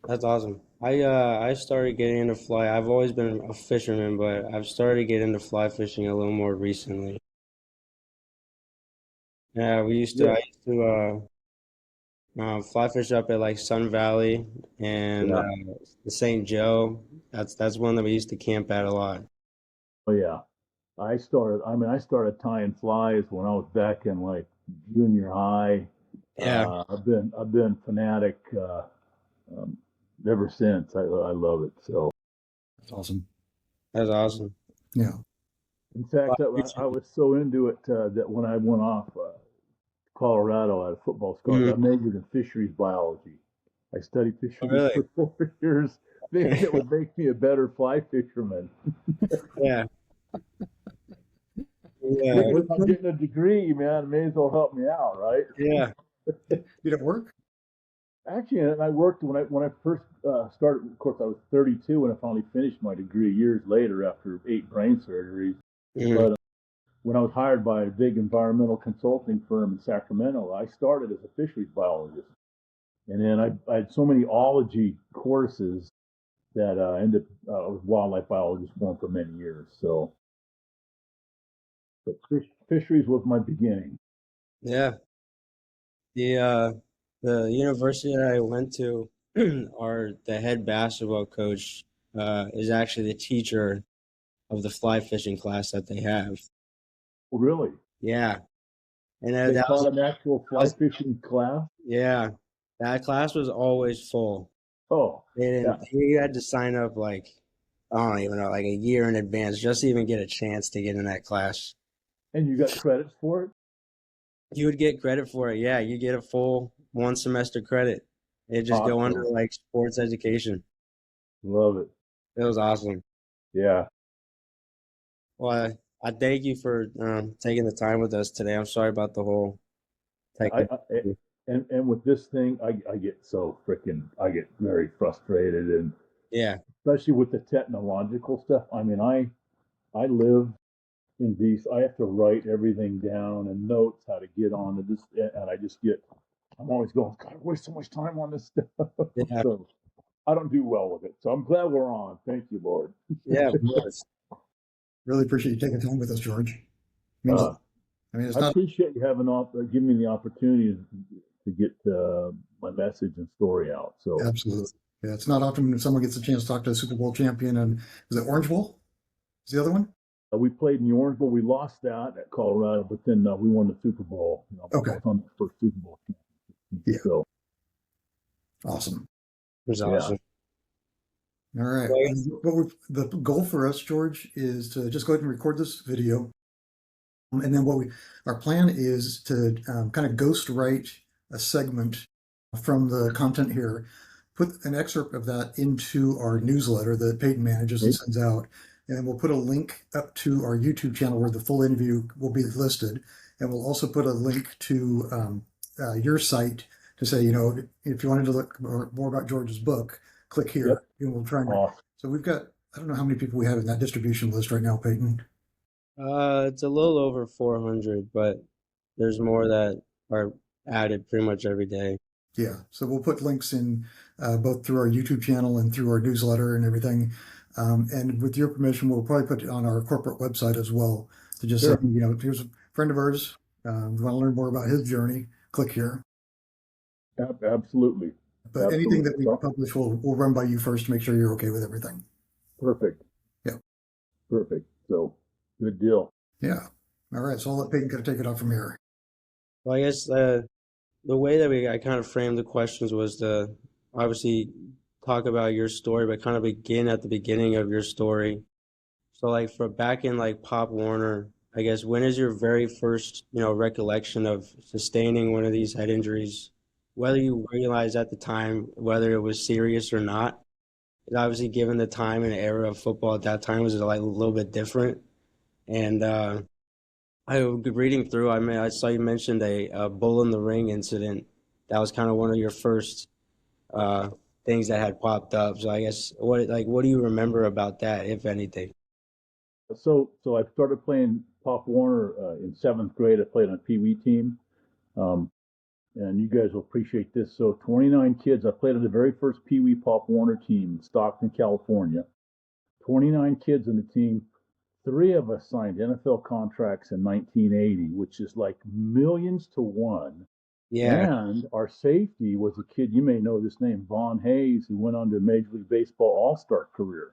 That's awesome. I started getting into fly. I've always been a fisherman, but I've started getting into fly fishing a little more recently. Yeah, I Yeah, used to fly fish up at like Sun Valley and yeah, the St. Joe. That's one that we used to camp at a lot. oh yeah. I started tying flies when I was back in like junior high. Yeah, I've been fanatic um, ever since. I love it. So, That's awesome. that's awesome. Yeah. in Fly fact, I fishing. was so into it that when I went off Colorado at a football scholarship, I Mhm. majored in fisheries biology. I studied Oh, fisheries really? for 4 years, thinking it would make me a better fly fisherman. Yeah, Did it yeah, Figured work if I'm for you? getting a degree, man, it may as well help me out, right? yeah. Did it work? Actually, and I worked when I first started. Of course, I was 32 when I finally finished my degree. Years later, after 8 brain surgeries, Mhm. but when I was hired by a big environmental consulting firm in Sacramento, I started as a fisheries biologist, and then I had so many ology courses that I ended up with wildlife biologist for many years. So, but fisheries was my beginning. Yeah. The the university that I went to, our the head basketball coach is actually the teacher of the fly fishing class that they have. Really, Yeah, and they that was, taught an actual that fly was fishing class. yeah, that class was always full. Oh, They yeah, didn't. You had to sign up like I don't even know, like a year in advance just to even get a chance to get in that class. and you got credits for it. You would get credit for it. Yeah, you get a full one semester credit. It just go under Awesome, like sports education. love it. It was awesome. Yeah, Well, I thank you for taking the time with us today. I'm sorry about the whole I, technical. I and with this thing, I get so freaking I get very frustrated, and Yeah, especially with the technological stuff. I mean, I live in these. I have to write everything down and notes how to get on to this, and I just get. I'm always going. God, I waste so much time on this stuff. yeah, So I don't do well with it. So I'm glad we're on. Thank you, Lord. yeah, of course. Really appreciate you taking time with us, George. Means, Uh, I mean, it's I not, appreciate you having giving me the opportunity to get my message and story out. So absolutely. Yeah, it's not often someone gets a chance to talk to a Super Bowl champion. And is it Orange Bowl? Is the other one? we played in the Orange Bowl. We lost that at Colorado, but then we won the Super Bowl. I Okay. was on the first Super Bowl team. Yeah. So Awesome. It was yeah, awesome. All right. Well, And the goal for us, George, is to just go ahead and record this video. And then our plan is to kind of ghost write a segment from the content here, put an excerpt of that into our newsletter that Peyton manages and okay. sends out. And then we'll put a link up to our YouTube channel where the full interview will be listed. And we'll also put a link to your site to say, if you wanted to look more about George's book, click Yep, here. And we'll try and. awesome. So we've got, I don't know how many people we have in that distribution list right now, Peyton. it's a little over 400, but there's more that are added pretty much every day. Yeah, so we'll put links in both through our YouTube channel and through our newsletter and everything. And with your permission, we'll probably put it on our corporate website as well to just say, Sure, here's a friend of ours. We want to learn more about his journey. Click here. absolutely, But anything absolutely. that we So, publish, we'll run by you first to make sure you're okay with everything. perfect, Yeah, perfect. So good deal. yeah. All right, so I'll let Peyton kind of take it off from here. Well, I guess the way that I kind of framed the questions was to obviously talk about your story, but kind of begin at the beginning of your story. So like for back in like Pop Warner, I guess when is your very first, recollection of sustaining one of these head injuries, whether you realized at the time whether it was serious or not? 'Cause obviously, given the time and era of football at that time was like a little bit different. And I was reading through, I mean, I saw you mentioned a bull in the ring incident. That was kind of one of your first uh, things that had popped up. So I guess what do you remember about that, if anything? So I started playing Pop Warner in seventh grade. I played on a Pee Wee team. Um, and you guys will appreciate this. So 29 kids. I played on the very first Pee Wee Pop Warner team in Stockton, California. 29 kids on the team. Three of us signed NFL contracts in 1980, which is like millions to one. Yeah. And our safety was a kid, you may know this name, Vaughn Hayes, who went on to Major League Baseball All-Star career.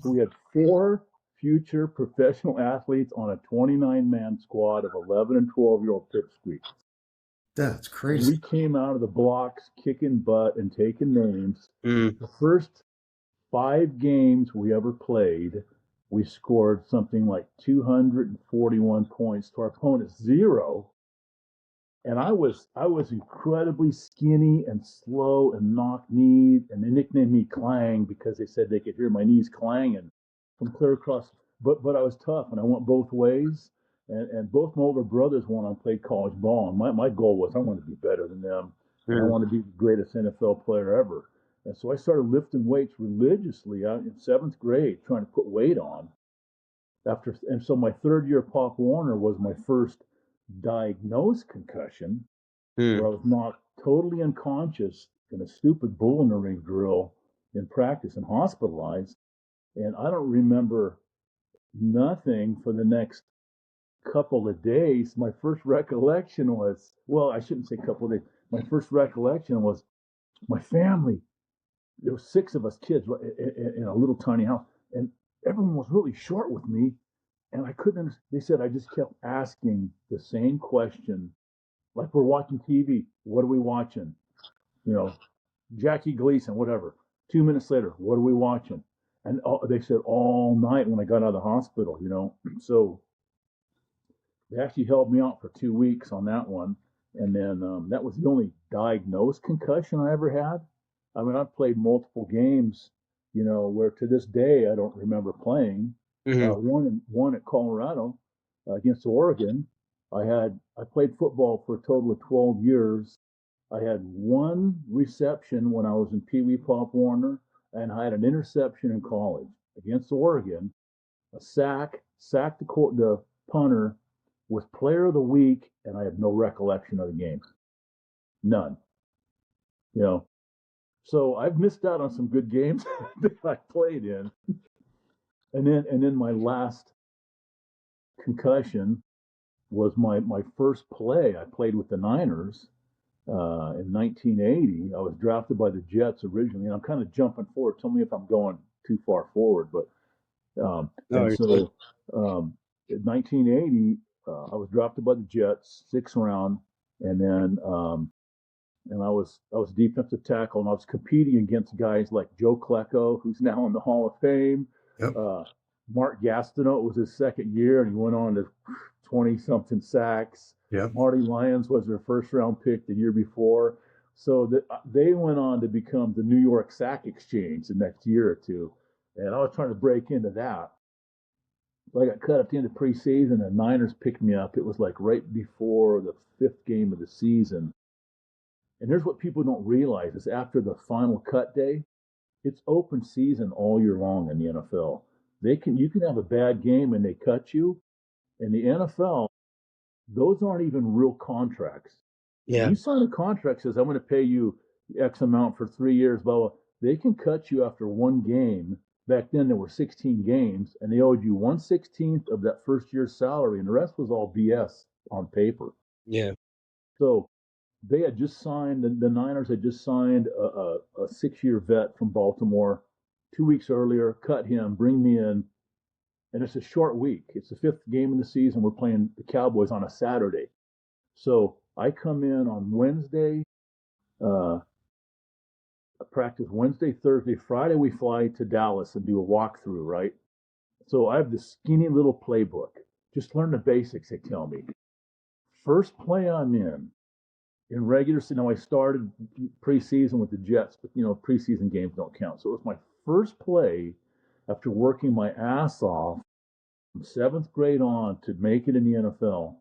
So we had four future professional athletes on a 29-man squad of 11 and 12-year-old pipsqueaks. That's And crazy. we came out of the blocks kicking butt and taking names. Mm. The first 5 games we ever played, we scored something like 241 points to our opponent's zero. And I was incredibly skinny and slow and knock-kneed, and they nicknamed me Clang because they said they could hear my knees clanging from clear across. But I was tough, and I went both ways. And both my older brothers went on and played college ball, and my goal was I wanted to be better than them, and I Mm. wanted to be the greatest NFL player ever. And so I started lifting weights religiously out in seventh grade, trying to put weight on. And so my third year at Pop Warner was my first diagnosed concussion, where Mm. I was knocked totally unconscious in a stupid bull in the ring drill in practice and hospitalized. And I don't remember nothing for the next couple of days. My first recollection was, well, I shouldn't say couple of days. My first recollection was my family. There were 6 of us kids in a little tiny house, and everyone was really short with me. And I couldn't understand. They said I just kept asking the same question, like we're watching TV. What are we watching? You know, Jackie Gleason, whatever. 2 minutes later, what are we watching? And they said all night when I got out of the hospital. So they actually held me out for 2 weeks on that one. And then that was the only diagnosed concussion I ever had. I mean, I've played multiple games, where to this day I don't remember playing. Mm-hmm. One at Colorado against Oregon. I played football for a total of 12 years. I had one reception when I was in Pee Wee Pop Warner, and I had an interception in college against Oregon. A sacked the punter, was player of the week, and I have no recollection of the game. None. You know. So I've missed out on some good games that I played in. And then my last concussion was my first play. I played with the Niners in 1980. I was drafted by the Jets originally, and I'm kind of jumping forward. Tell me if I'm going too far forward, but No, and you're good. so in 1980, I was drafted by the Jets, sixth round, and then I was defensive tackle, and I was competing against guys like Joe Klecko, who's now in the Hall of Fame. Yep. Mark Gastineau, it was his second year, and he went on to 20 something sacks. Yep. Marty Lyons was their first round pick the year before. So they went on to become the New York Sack Exchange the next year or two. And I was trying to break into that. So I got cut at the end of preseason, and the Niners picked me up. It was like right before the fifth game of the season. And here's what people don't realize is after the final cut day, it's open season all year long in the NFL. You can have a bad game and they cut you. In the NFL, those aren't even real contracts. When Yeah. you sign a contract that says I'm going to pay you X amount for 3 years, blah blah, they can cut you after one game. Back then there were 16 games, and they owed you 1/16 of that first year's salary, and the rest was all BS on paper. Yeah. So they had just signed the Niners had just signed a 6-year vet from Baltimore 2 weeks earlier, cut him, bring me in, and it's a short week. It's the fifth game of the season. We're playing the Cowboys on a Saturday. So I come in on Wednesday, uh, practice Wednesday, Thursday, Friday. We fly to Dallas and do a walkthrough, right? So I have this skinny little playbook. Just learn the basics, they tell me. First play I'm in regular season. Now I started preseason with the Jets, but preseason games don't count. So it was my first play after working my ass off from seventh grade on to make it in the NFL.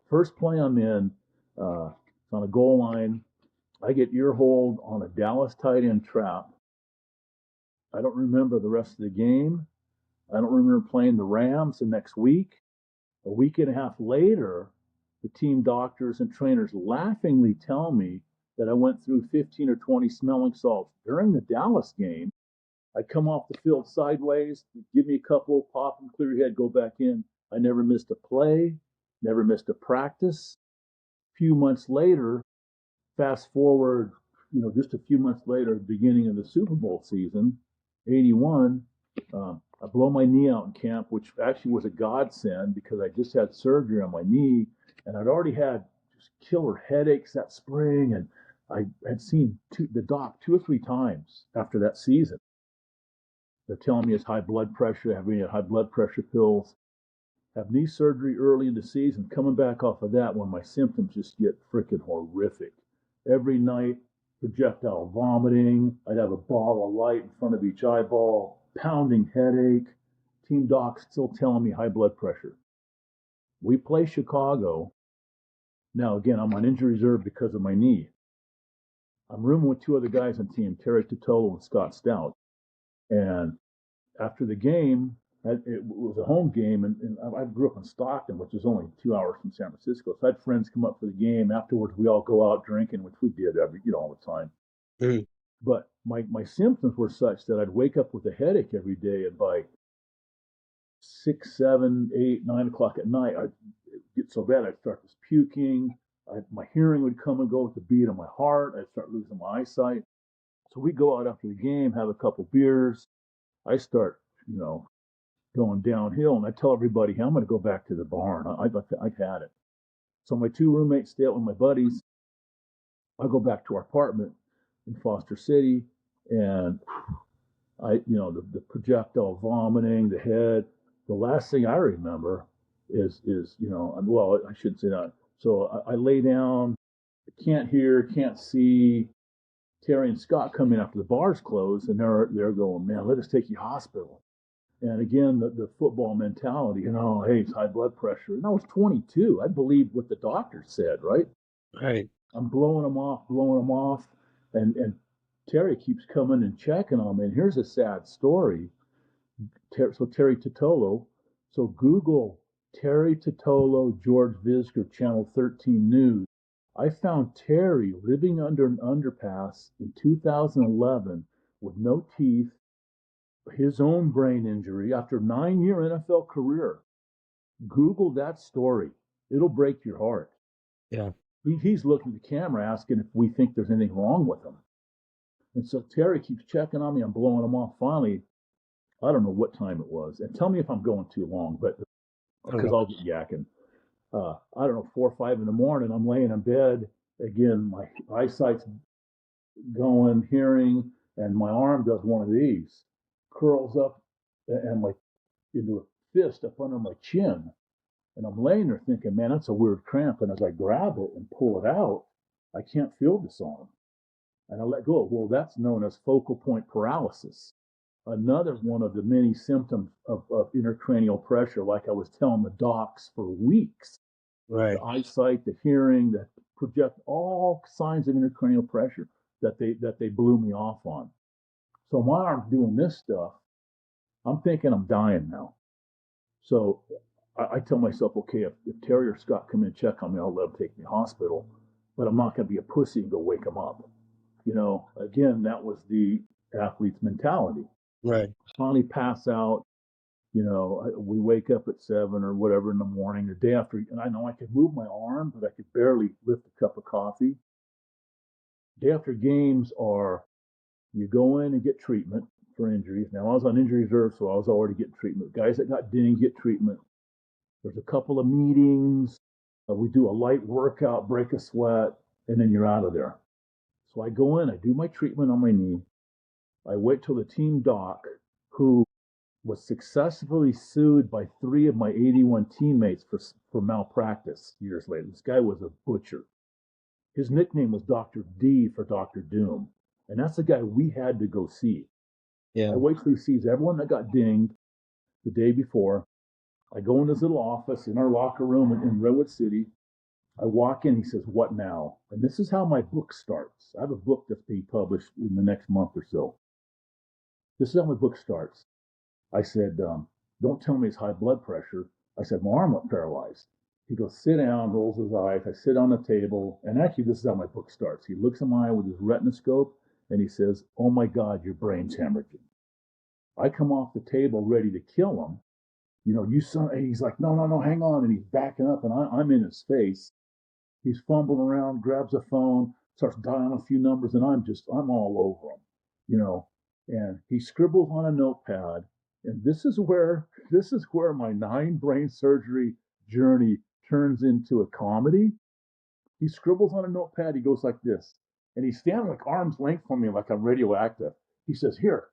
First play I'm in, it's on a goal line. I get earholed on a Dallas tight end trap. I don't remember the rest of the game. I don't remember playing the Rams the next week. A week and a half later, the team doctors and trainers laughingly tell me that I went through 15 or 20 smelling salts during the Dallas game. I come off the field sideways, give me a couple, pop and clear your head, go back in. I never missed a play, never missed a practice. A few months later, fast forward, just a few months later, beginning of the Super Bowl season, 81, I blow my knee out in camp, which actually was a godsend because I just had surgery on my knee and I'd already had just killer headaches that spring. And I had seen the doc 2 or 3 times after that season. They're telling me it's high blood pressure, having high blood pressure pills, have knee surgery early in the season, coming back off of that when my symptoms just get freaking horrific. Every night, projectile vomiting. I'd have a ball of light in front of each eyeball, pounding headache. Team docs still telling me high blood pressure. We play Chicago. Now, again, I'm on injury reserve because of my knee. I'm rooming with 2 other guys on team, Terry Totolo and Scott Stout. And after the game, it was a home game, and I grew up in Stockton, which is only 2 hours from San Francisco. So I had friends come up for the game. Afterwards, we all go out drinking, which we did all the time. Mm. But my symptoms were such that I'd wake up with a headache every day, and by 6, 7, 8, 9 o'clock at night, I'd get so bad I'd start this puking. My hearing would come and go with the beat of my heart. I'd start losing my eyesight. So we go out after the game, have a couple beers. I start, going downhill, and I tell everybody, hey, I'm going to go back to the barn. I've had it. So my 2 roommates stay out with my buddies. I go back to our apartment in Foster City, and the projectile vomiting, the head. The last thing I remember is well, I shouldn't say that. So I lay down, can't hear, can't see. Terry and Scott come in after the bars close, and they're going, man, let us take you to hospital. And again, the football mentality, hey, it's high blood pressure. And I was 22. I believed what the doctor said, right? Right. I'm blowing them off. And Terry keeps coming and checking on me. And here's a sad story. So Terry Totolo. So Google Terry Totolo, George Visger, Channel 13 News. I found Terry living under an underpass in 2011 with no teeth, his own brain injury after a 9-year NFL career. Google that story. It'll break your heart. Yeah. He's looking at the camera asking if we think there's anything wrong with him. And so Terry keeps checking on me. I'm blowing him off. Finally, I don't know what time it was. And tell me if I'm going too long, but because I'll get yakking. I don't know, 4 or 5 in the morning. I'm laying in bed. Again, my eyesight's going, hearing, and my arm does one of these, curls up and like into a fist up under my chin. And I'm laying there thinking, man, that's a weird cramp. And as I grab it and pull it out, I can't feel this arm. And I let go. Well, that's known as focal point paralysis. Another one of the many symptoms of intracranial pressure, like I was telling the docs for weeks. Right. The eyesight, the hearing, that project all signs of intracranial pressure that they blew me off on. So my arm's doing this stuff. I'm thinking I'm dying now. So I tell myself, okay, if Terry or Scott come in and check on me, I'll let them take me to the hospital. But I'm not going to be a pussy and go wake them up. Again, that was the athlete's mentality. Right. Finally pass out. We wake up at 7 or whatever in the morning, the day after, and I know I could move my arm, but I could barely lift a cup of coffee. Day after games are, you go in and get treatment for injuries. Now, I was on injury reserve, so I was already getting treatment. Guys that got dinged get treatment. There's a couple of meetings. We do a light workout, break a sweat, and then you're out of there. So I go in, I do my treatment on my knee. I wait till the team doc, who was successfully sued by 3 of my 81 teammates for malpractice years later. This guy was a butcher. His nickname was Dr. D for Dr. Doom. And that's the guy we had to go see. Yeah. I wait till he sees everyone that got dinged the day before. I go in his little office in our locker room in Redwood City. I walk in, he says, what now? And this is how my book starts. I have a book that's being published in the next month or so. This is how my book starts. I said, don't tell me it's high blood pressure. I said, my arm went paralyzed. He goes, sit down, rolls his eyes. I sit on the table, and actually, this is how my book starts. He looks in my eye with his retinoscope, and he says, "Oh my God, your brain's hemorrhaging." I come off the table ready to kill him. You son. And he's like, no, no, no, hang on, and he's backing up, and I'm in his face. He's fumbling around, grabs a phone, starts dialing a few numbers, and I'm all over him, you know. And he scribbles on a notepad, and this is where my 9 brain surgery journey turns into a comedy. He scribbles on a notepad. He goes like this, and he's standing like arm's length from me, like I'm radioactive. He says, "Here,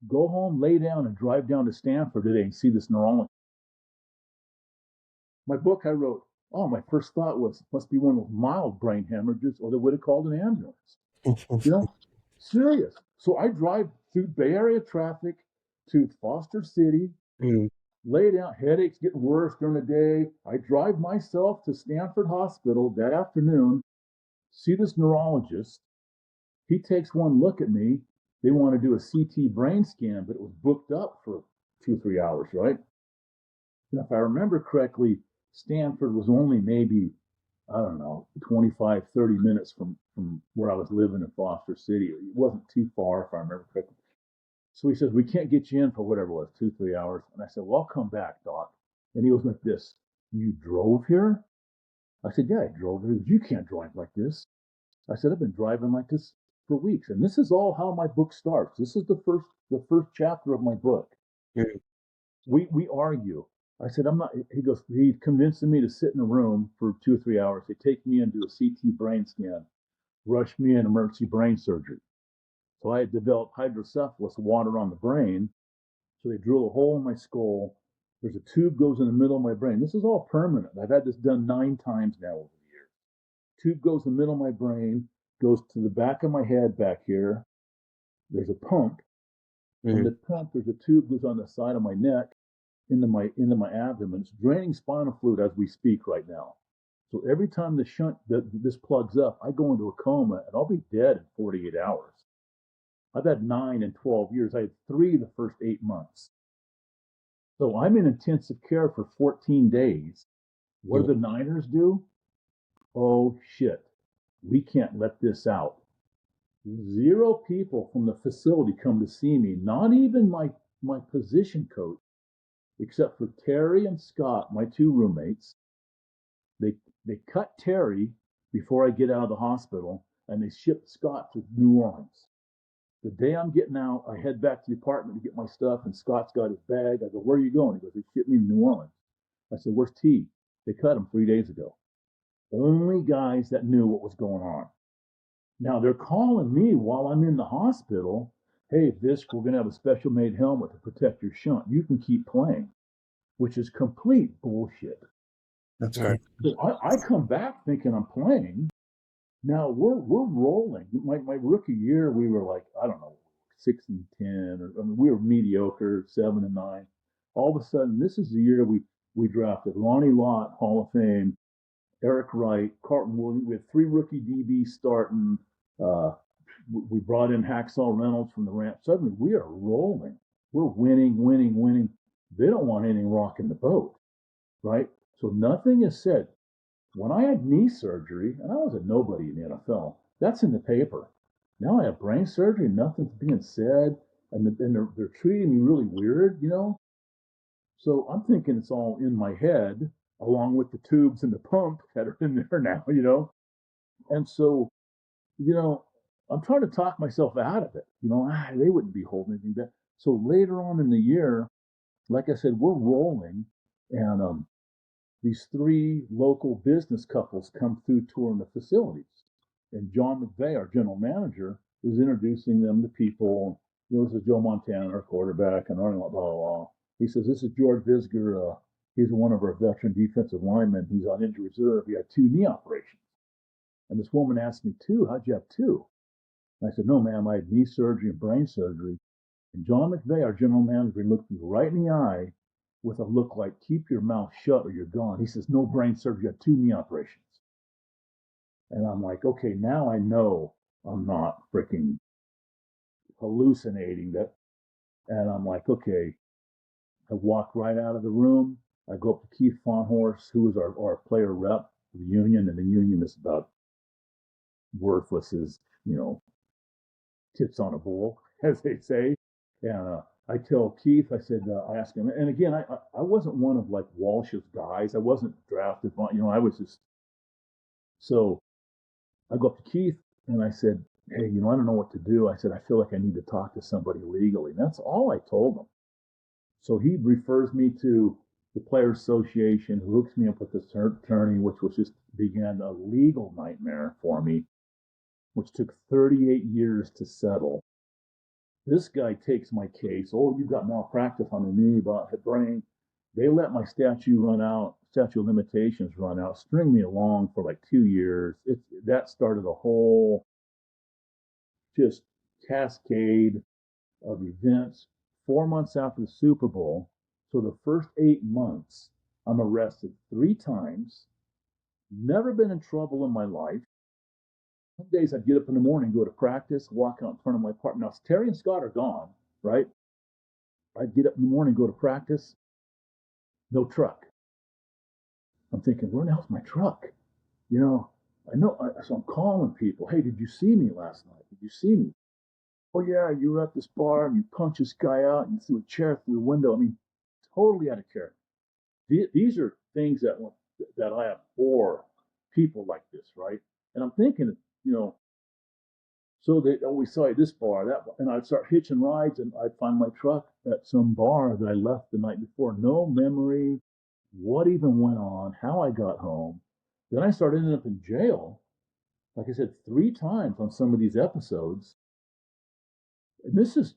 go home, lay down, and drive down to Stanford today and see this neurologist." My book I wrote, oh, my first thought was, must be one of those mild brain hemorrhages, or they would have called an ambulance. You know, serious. So I drive through Bay Area traffic to Foster City, Mm. lay down, headaches getting worse during the day. I drive myself to Stanford Hospital that afternoon, see this neurologist. He takes one look at me. They want to do a CT brain scan, but it was booked up for 2 or 3 hours, right? And if I remember correctly, Stanford was only maybe, I don't know, 25, 30 minutes from where I was living in Foster City. It wasn't too far, if I remember correctly. So he says, we can't get you in for whatever it was, 2, 3 hours. And I said, well, I'll come back, Doc. And he was like this, you drove here? I said, yeah, I drove here. You can't drive like this. I said, I've been driving like this for weeks. And this is all how my book starts. This is the first chapter of my book. Mm. We argue. I said, I'm not. He goes, he's convincing me to sit in a room for 2 or 3 hours. They take me in, do a CT brain scan, rush me in emergency brain surgery. So I had developed hydrocephalus, water on the brain. So they drill a hole in my skull. There's a tube goes in the middle of my brain. This is all permanent. I've had this done 9 times now over the years. Tube goes in the middle of my brain, goes to the back of my head back here. There's a pump. From Mm. the pump, there's a tube goes on the side of my neck into my abdomen. It's draining spinal fluid as we speak right now. So every time this plugs up, I go into a coma and I'll be dead in 48 hours. I've had 9 in 12 years. I had 3 the first 8 months. So I'm in intensive care for 14 days. What do Mm. the Niners do? Oh shit, we can't let this out. 0 people from the facility come to see me, not even my position coach, except for Terry and Scott, my 2 roommates. They they cut Terry before I get out of the hospital, and they ship Scott to New Orleans. The day I'm getting out, I head back to the apartment to get my stuff, and Scott's got his bag. I go, "Where are you going?" He goes, "They shipped me to New Orleans." I said, "Where's T?" They cut him 3 days ago. Only guys that knew what was going on. Now they're calling me while I'm in the hospital. Hey, Visk, we're going to have a special made helmet to protect your shunt. You can keep playing, which is complete bullshit. That's All right. cool. So I come back thinking I'm playing. Now we're rolling. My rookie year, we were like, I don't know, 6-10, or I mean, we were mediocre, 7-9. All of a sudden, this is the year we drafted Ronnie Lott, Hall of Fame, Eric Wright, Carlton Williams. We had 3 rookie DBs starting. Uh, we brought in Hacksaw Reynolds from the Rams. Suddenly, we are rolling. We're winning, winning, winning. They don't want anything rocking the boat, right? So nothing is said. When I had knee surgery, and I was a nobody in the NFL, that's in the paper. Now I have brain surgery, and nothing's being said, and they're treating me really weird. So I'm thinking it's all in my head, along with the tubes and the pump that are in there now. And so, you know, I'm trying to talk myself out of it. They wouldn't be holding anything back. So later on in the year, like I said, we're rolling, and these 3 local business couples come through touring the facilities. And John McVay, our general manager, is introducing them to people. This is Joe Montana, our quarterback, and blah, blah, blah. He says, this is George Visger. He's one of our veteran defensive linemen. He's on injury reserve. He had 2 knee operations. And this woman asked me, 2? How'd you have 2? And I said, no, ma'am, I had knee surgery and brain surgery. And John McVay, our general manager, looked me right in the eye with a look like, keep your mouth shut or you're gone. He says, no brain surgery, I had 2 knee operations. And I'm like, okay, now I know I'm not freaking hallucinating that. And I'm like, okay, I walked right out of the room. I go up to Keith Fawnhorse, who was our player rep for the union, and the union is about worthless as, tips on a bowl, as they say. And I tell Keith, I said, I asked him, and again, I wasn't one of like Walsh's guys. I wasn't drafted, I was just, so I go up to Keith and I said, hey, I don't know what to do. I said, I feel like I need to talk to somebody legally. And that's all I told him. So he refers me to the Players Association, who hooks me up with this attorney, which was just began a legal nightmare for me, which took 38 years to settle. This guy takes my case. Oh, you've got malpractice on the knee, about the brain. They let my statute of limitations run out, string me along for like 2 years. That started a whole just cascade of events. 4 months after the Super Bowl, so the first 8 months, I'm arrested 3 times, never been in trouble in my life. Some days I'd get up in the morning, go to practice, walk out in front of my apartment. Now, Terry and Scott are gone, right? I'd get up in the morning, go to practice, no truck. I'm thinking, where the hell's my truck? I know. So I'm calling people. Hey, did you see me last night? Did you see me? Oh yeah, you were at this bar and you punched this guy out and you threw a chair through the window. I mean, totally out of character. These are things that I abhor people like this, right? And I'm thinking, you know, so we saw this bar, that bar, and I'd start hitching rides, and I'd find my truck at some bar that I left the night before. No memory, what even went on, how I got home. Then I started ending up in jail, like I said, 3 times on some of these episodes. And this is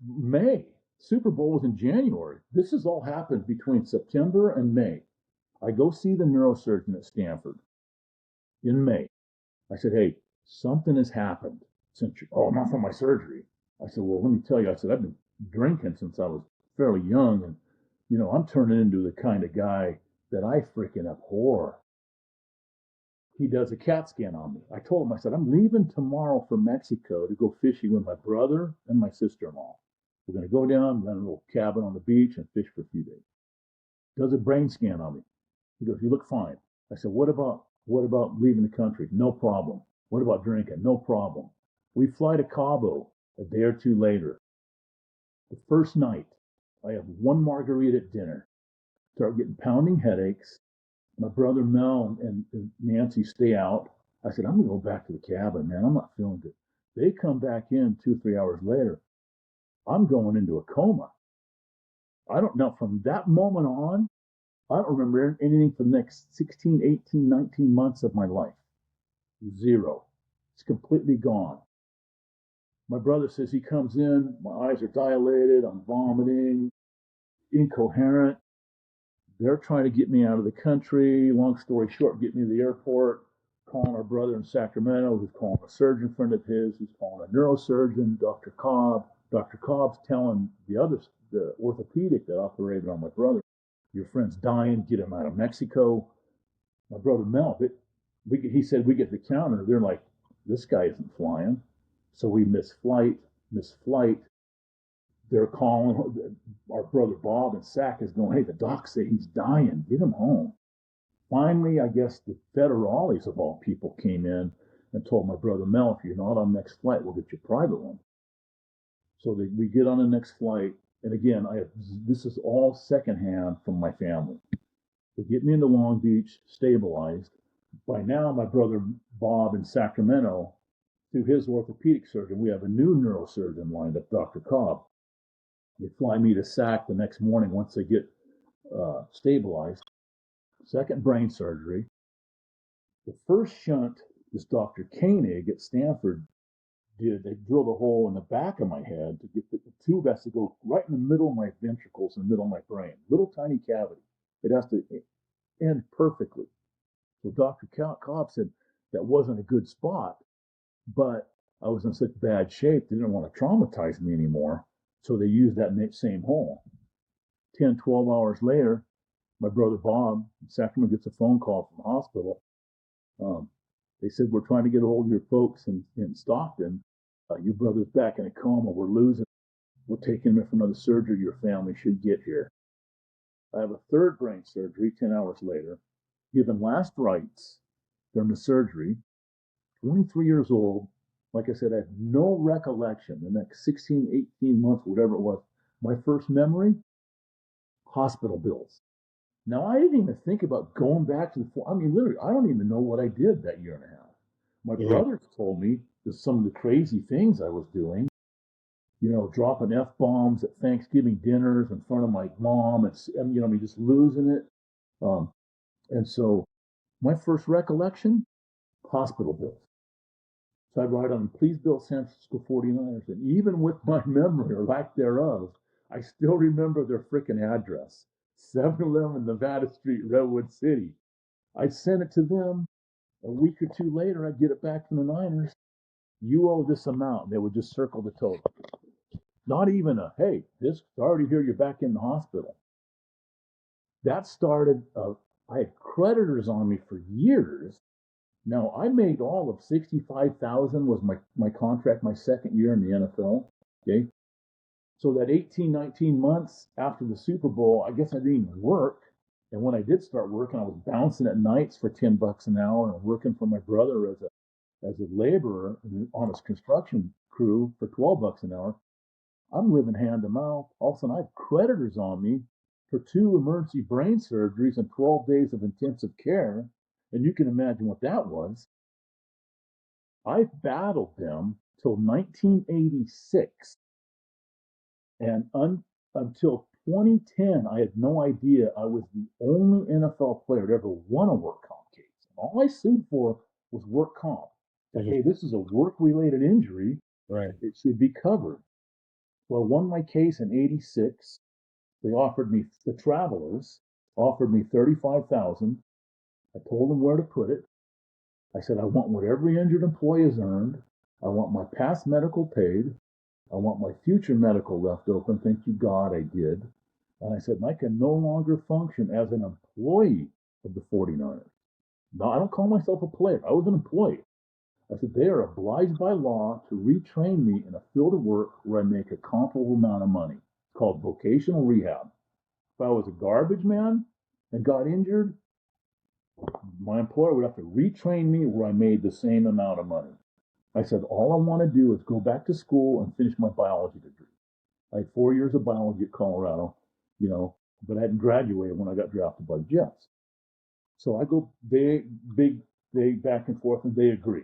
May. Super Bowl was in January. This has all happened between September and May. I go see the neurosurgeon at Stanford in May. I said, hey, something has happened since not from my surgery. I said, well, let me tell you. I said, I've been drinking since I was fairly young, and I'm turning into the kind of guy that I freaking abhor. He does a CAT scan on me. I told him, I said, I'm leaving tomorrow for Mexico to go fishing with my brother and my sister-in-law. We're going to go down, rent a little cabin on the beach, and fish for a few days. Does a brain scan on me. He goes, you look fine. I said, what about leaving the country? No problem. What about drinking? No problem. We fly to Cabo a day or two later. The first night, I have one margarita at dinner, start getting pounding headaches. My brother Mel and Nancy stay out. I said, I'm going to go back to the cabin, man. I'm not feeling good. They come back in 2, 3 hours later. I'm going into a coma. I don't know. From that moment on, I don't remember anything for the next 16, 18, 19 months of my life. Zero. It's completely gone. My brother says he comes in, my eyes are dilated, I'm vomiting, incoherent. They're trying to get me out of the country. Long story short, get me to the airport, calling our brother in Sacramento, who's calling a surgeon friend of his, who's calling a neurosurgeon, Dr. Cobb. Dr. Cobb's telling the orthopedic that operated on my brother, your friend's dying, get him out of Mexico. My brother Mel, he said, we get the counter. They're like, this guy isn't flying. So we miss flight. They're calling our brother Bob, and Sack is going, hey, the doc say he's dying. Get him home. Finally, I guess the federales of all people came in and told my brother Mel, if you're not on the next flight, we'll get you a private one. So we get on the next flight. And again, this is all secondhand from my family. They get me into Long Beach, stabilized. By now, my brother Bob in Sacramento, through his orthopedic surgeon, we have a new neurosurgeon lined up, Dr. Cobb. They fly me to SAC the next morning once they get stabilized. Second brain surgery. The first shunt this Dr. Koenig at Stanford did. They drilled a hole in the back of my head to get the tube has to go right in the middle of my ventricles, in the middle of my brain. Little tiny cavity. It has to end perfectly. So Dr. Cobb said that wasn't a good spot, but I was in such bad shape, they didn't want to traumatize me anymore. So they used that same hole. 10, 12 hours later, my brother Bob in Sacramento gets a phone call from the hospital. They said, we're trying to get a hold of your folks in Stockton. Your brother's back in a coma. We're losing. We're taking him in for another surgery. Your family should get here. I have a third brain surgery 10 hours later, given last rites during the surgery, 23 years old. Like I said, I have no recollection. The next 16, 18 months, whatever it was, my first memory, hospital bills. Now, I didn't even think about going back to I mean, literally, I don't even know what I did that year and a half. My Mhm. brothers told me that some of the crazy things I was doing, dropping F bombs at Thanksgiving dinners in front of my mom, I mean, just losing it. Um, and so my first recollection, hospital bills. So I'd write on them, please bill San Francisco 49ers. And even with my memory or lack thereof, I still remember their freaking address 711 Nevada Street, Redwood City. I'd send it to them. A week or two later, I'd get it back from the Niners. You owe this amount. They would just circle the total. Not even hey, sorry to hear you're back in the hospital. That started, I had creditors on me for years. Now, I made all of 65,000 was my contract, my second year in the NFL. Okay. So that 18, 19 months after the Super Bowl, I guess I didn't even work. And when I did start working, I was bouncing at nights for $10 an hour and working for my brother as a laborer on his construction crew for $12 an hour. I'm living hand to mouth. All of a sudden, I have creditors on me for 2 emergency brain surgeries and 12 days of intensive care. And you can imagine what that was. I battled them till 1986. And until 2010, I had no idea I was the only NFL player to ever won a work comp case. All I sued for was work comp. That, Mhm. hey, this is a work-related injury. Right. It should be covered. Well, I won my case in 86. They offered me, the Travelers offered me 35,000. I told them where to put it. I said, I want what every injured employee has earned. I want my past medical paid. I want my future medical left open. Thank you, God, I did. And I said, I can no longer function as an employee of the 49ers. Now, I don't call myself a player. I was an employee. I said, they are obliged by law to retrain me in a field of work where I make a comparable amount of money. It's called vocational rehab. If I was a garbage man and got injured, my employer would have to retrain me where I made the same amount of money. I said, all I want to do is go back to school and finish my biology degree. I had 4 years of biology at Colorado, but I hadn't graduated when I got drafted by the Jets. So I go they back and forth, and they agree.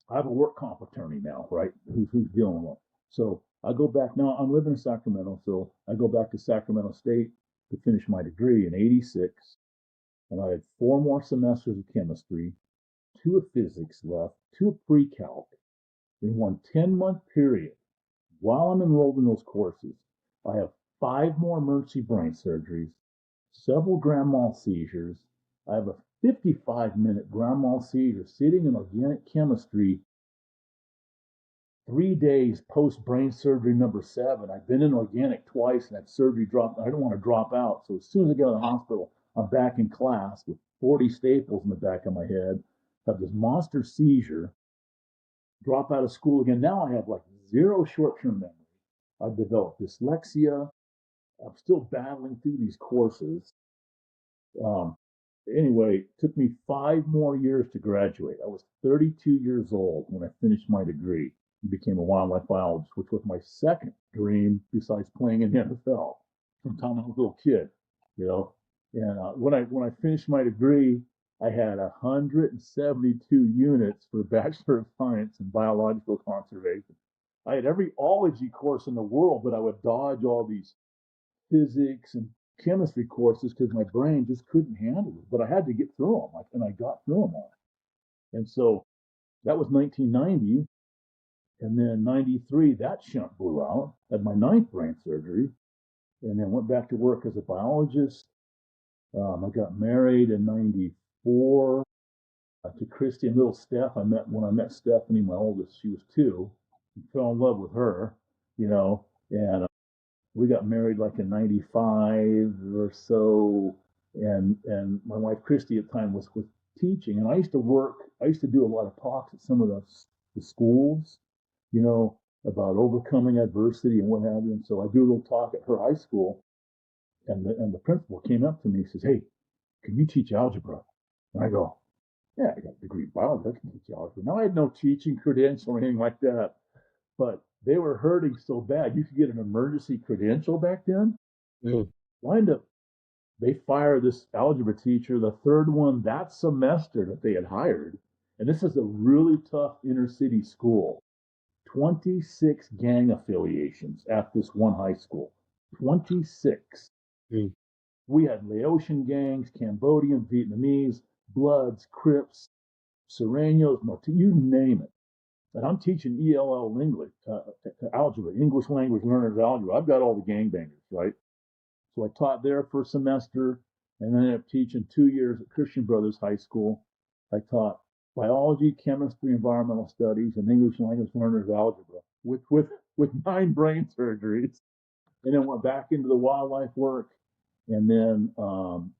I have a work comp attorney now, right? Who's dealing with it. So I go back now. I'm living in Sacramento, so I go back to Sacramento State to finish my degree in '86, and I had 4 more semesters of chemistry, 2 of physics left, 2 of pre-calc in one 10-month period. While I'm enrolled in those courses, I have 5 more emergency brain surgeries, several grand mal seizures. I have a 55-minute grand mal seizure sitting in organic chemistry 3 days post brain surgery number 7. I've been in organic twice and had surgery drop. I don't want to drop out. So as soon as I get out of the hospital, I'm back in class with 40 staples in the back of my head, have this monster seizure, drop out of school again. Now I have like zero short-term memory. I've developed dyslexia. I'm still battling through these courses. Um, anyway, it took me 5 more years to graduate. I was 32 years old when I finished my degree and became a wildlife biologist, which was my second dream besides playing in the NFL from the time I was a little kid, you know. And when I finished my degree, I had 172 units for a Bachelor of Science in Biological Conservation. I had every ology course in the world, but I would dodge all these physics and chemistry courses because my brain just couldn't handle it. But I had to get through them, and I got through them all. And so that was 1990, and then 93 that shunt blew out. Had my ninth brain surgery, and then went back to work as a biologist. I got married in '94 to Christy and little Steph. When I met Stephanie, my oldest. She was 2. And fell in love with her, and we got married like in '95 or so, and my wife Christy at the time was teaching, and I used to do a lot of talks at some of the schools, you know, about overcoming adversity and what have you. And so I do a little talk at her high school, And the principal came up to me and says, "Hey, can you teach algebra?" And I go, "Yeah, I got a degree in biology. I can teach algebra." Now I had no teaching credential or anything like that, but they were hurting so bad. You could get an emergency credential back then. Mm. Wind up, they fire this algebra teacher, the third one that semester that they had hired. And this is a really tough inner city school. 26 gang affiliations at this one high school. 26. Mm. We had Laotian gangs, Cambodian, Vietnamese, Bloods, Crips, Serranos, you name it. And I'm teaching ELL English, algebra, English language learners algebra. I've got all the gangbangers, right? So I taught there for a semester and then ended up teaching 2 years at Christian Brothers High School. I taught biology, chemistry, environmental studies, and English language learners algebra with 9 brain surgeries. And then went back into the wildlife work. And then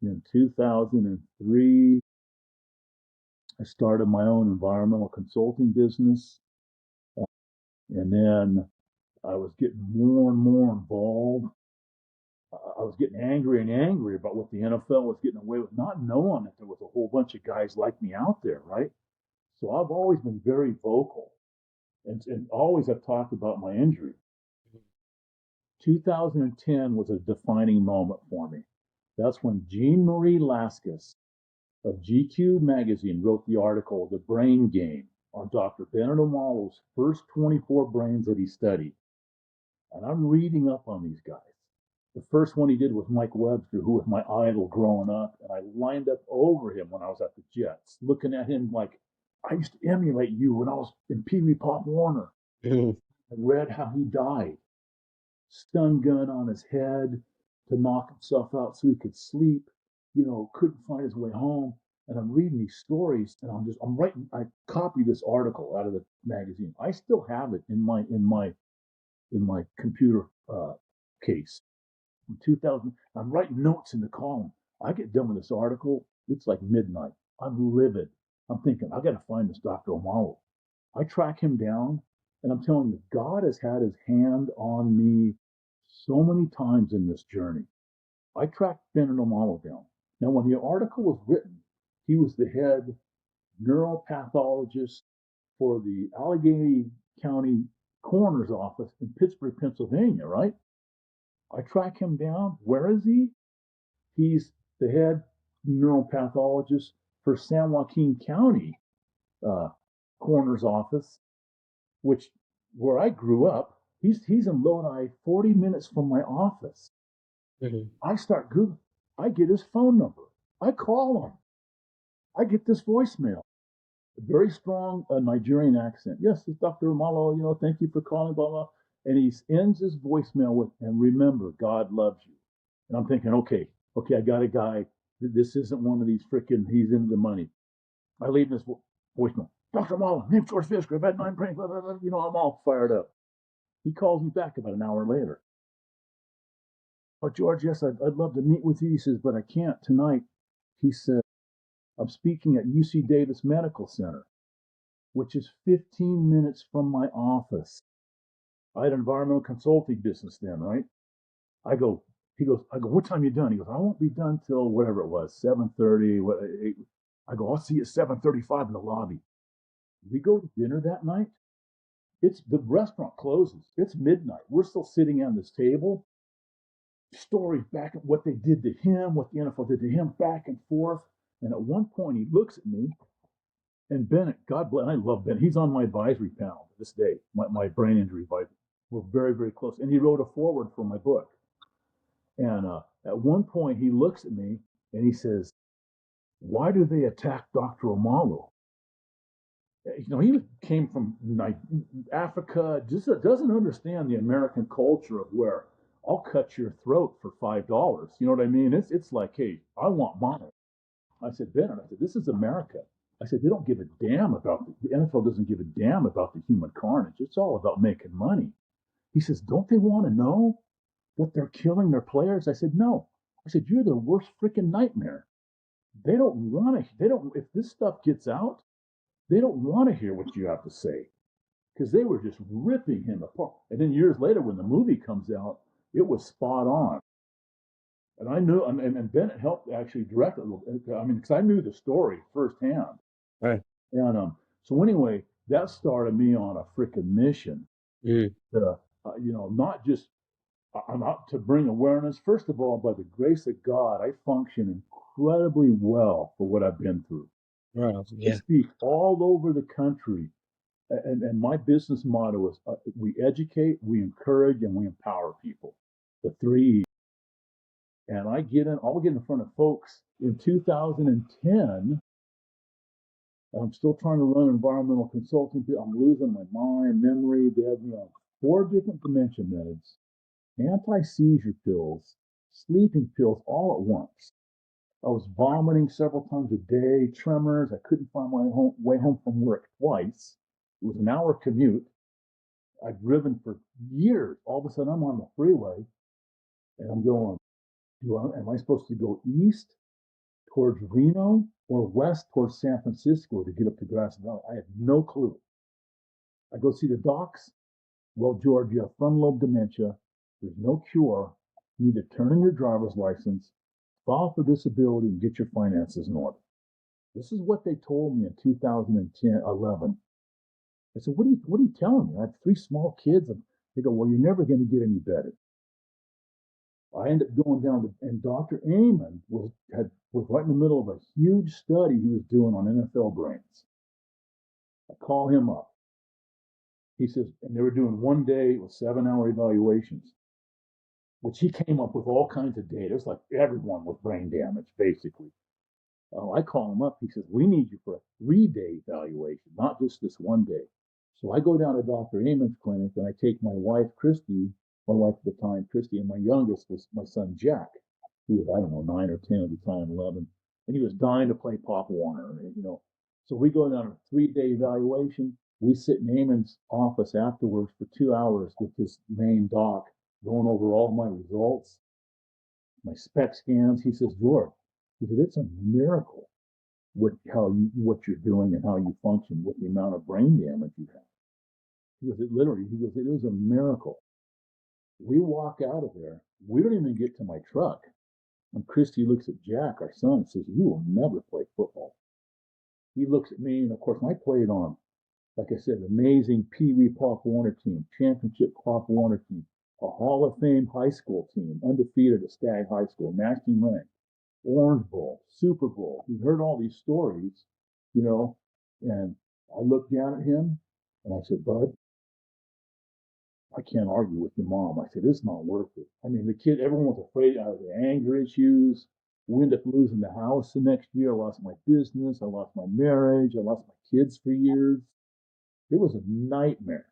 in 2003, I started my own environmental consulting business. And then I was getting more and more involved. I was getting angry and angry about what the NFL was getting away with, not knowing that there was a whole bunch of guys like me out there, right? So I've always been very vocal and always have talked about my injury. 2010 was a defining moment for me. That's when Jean Marie Laskus of GQ magazine wrote the article, The Brain Game, on Dr. Bennett O'Malley's first 24 brains that he studied. And I'm reading up on these guys. The first one he did was Mike Webster, who was my idol growing up. And I lined up over him when I was at the Jets, looking at him like, I used to emulate you when I was in Pee Wee Pop Warner. Mm. I read how he died. Stun gun on his head to knock himself out so he could sleep, couldn't find his way home. And I'm reading these stories and I'm writing, I copied this article out of the magazine. I still have it in my computer case from 2000. I'm writing notes in the column. I get done with this article. It's like midnight. I'm livid. I'm thinking, I got to find this Dr. O'Malley. I track him down, and I'm telling you, God has had his hand on me so many times in this journey. I tracked Bennett O'Malley down. Now, when the article was written, he was the head neuropathologist for the Allegheny County Coroner's Office in Pittsburgh, Pennsylvania, right? I track him down. Where is he? He's the head neuropathologist for San Joaquin County uh, Coroner's Office, which where I grew up. He's in Lodi, 40 minutes from my office. Mhm. I start Googling. I get his phone number. I call him. I get this voicemail. A very strong Nigerian accent. Yes, it's Dr. Malo. Thank you for calling, blah, blah. And he ends his voicemail with, and remember, God loves you. And I'm thinking, okay, I got a guy. This isn't one of these freaking, he's into the money. I leave this voicemail. Dr. Malo, name's George Visger. I've had 9 brains, blah, blah, blah. I'm all fired up. He calls me back about an hour later. Oh, George, yes, I'd love to meet with you. He says, but I can't tonight. He said, I'm speaking at UC Davis Medical Center, which is 15 minutes from my office. I had an environmental consulting business then, right? I go, what time you done? He goes, I won't be done till whatever it was, 7:30. I go, I'll see you at 7:35 in the lobby. We go to dinner that night. It's the restaurant closes. It's midnight. We're still sitting on this table. Stories back at what they did to him, what the NFL did to him, back and forth. And at one point, he looks at me, and Bennett, God bless, I love Bennett. He's on my advisory panel to this day, my brain injury advisory. We're very, very close. And he wrote a foreword for my book. And at one point, he looks at me and he says, why do they attack Dr. Omalu? He came from Africa, just doesn't understand the American culture of where I'll cut your throat for $5. You know what I mean? It's like, hey, I want money. I said, Bennett, this is America. I said, they don't give a damn about the NFL doesn't give a damn about the human carnage. It's all about making money. He says, don't they want to know what they're killing their players? I said, no. I said, you're their worst freaking nightmare. They don't want to, if this stuff gets out, they don't want to hear what you have to say because they were just ripping him apart. And then years later, when the movie comes out, it was spot on. And I knew, and Bennett helped actually direct it a little bit. I mean, because I knew the story firsthand. Right. And so anyway, that started me on a freaking mission Mm. to, not just I'm out to bring awareness. First of all, by the grace of God, I function incredibly well for what I've been through. Right. I Yeah. speak all over the country, and my business motto is we educate, we encourage, and we empower people. The three E's. And I'll get in front of folks in 2010. I'm still trying to run environmental consulting. I'm losing my mind, memory. They have me on 4 different dementia meds, anti-seizure pills, sleeping pills all at once. I was vomiting several times a day, tremors. I couldn't find my way home from work twice. It was an hour commute. I'd driven for years. All of a sudden, I'm on the freeway and I'm going, am I supposed to go east towards Reno or west towards San Francisco to get up to Grass Valley? I had no clue. I go see the docs. Well, George, you have frontal lobe dementia. There's no cure. You need to turn in your driver's license, file for disability, and get your finances in order. This is what they told me in 2010, 11. I said, what are you telling me? I have 3 small kids. And they go, well, you're never going to get any better. I ended up going down to, and Dr. Amen was right in the middle of a huge study he was doing on NFL brains. I call him up. He says, and they were doing 1 day with 7-hour evaluations, which he came up with all kinds of data. It's like everyone with brain damage, basically. I call him up. He says, we need you for a 3-day evaluation, not just this 1 day. So I go down to Dr. Amen's clinic and I take my wife, Christy, my wife at the time, Christy, and my youngest was my son, Jack, who was, I don't know, 9 or 10 at the time, 11. And he was dying to play Pop Warner. So we go down a 3-day evaluation. We sit in Amen's office afterwards for 2 hours with this main doc going over all my results, my spec scans. He says, George, he said, it's a miracle what you're doing and how you function with the amount of brain damage you have. He goes, it is a miracle. We walk out of there. We don't even get to my truck. And Christy looks at Jack, our son, and says, you will never play football. He looks at me, and of course, I played on, like I said, amazing Pee Wee Pop Warner team, championship Pop Warner team, a Hall of Fame high school team, undefeated at Stagg High School, national rank, Orange Bowl, Super Bowl. He heard all these stories, and I looked down at him and I said, Bud, I can't argue with your mom. I said, it's not worth it. I mean, the kid, everyone was afraid of the anger issues. We ended up losing the house the next year. I lost my business. I lost my marriage. I lost my kids for years. It was a nightmare.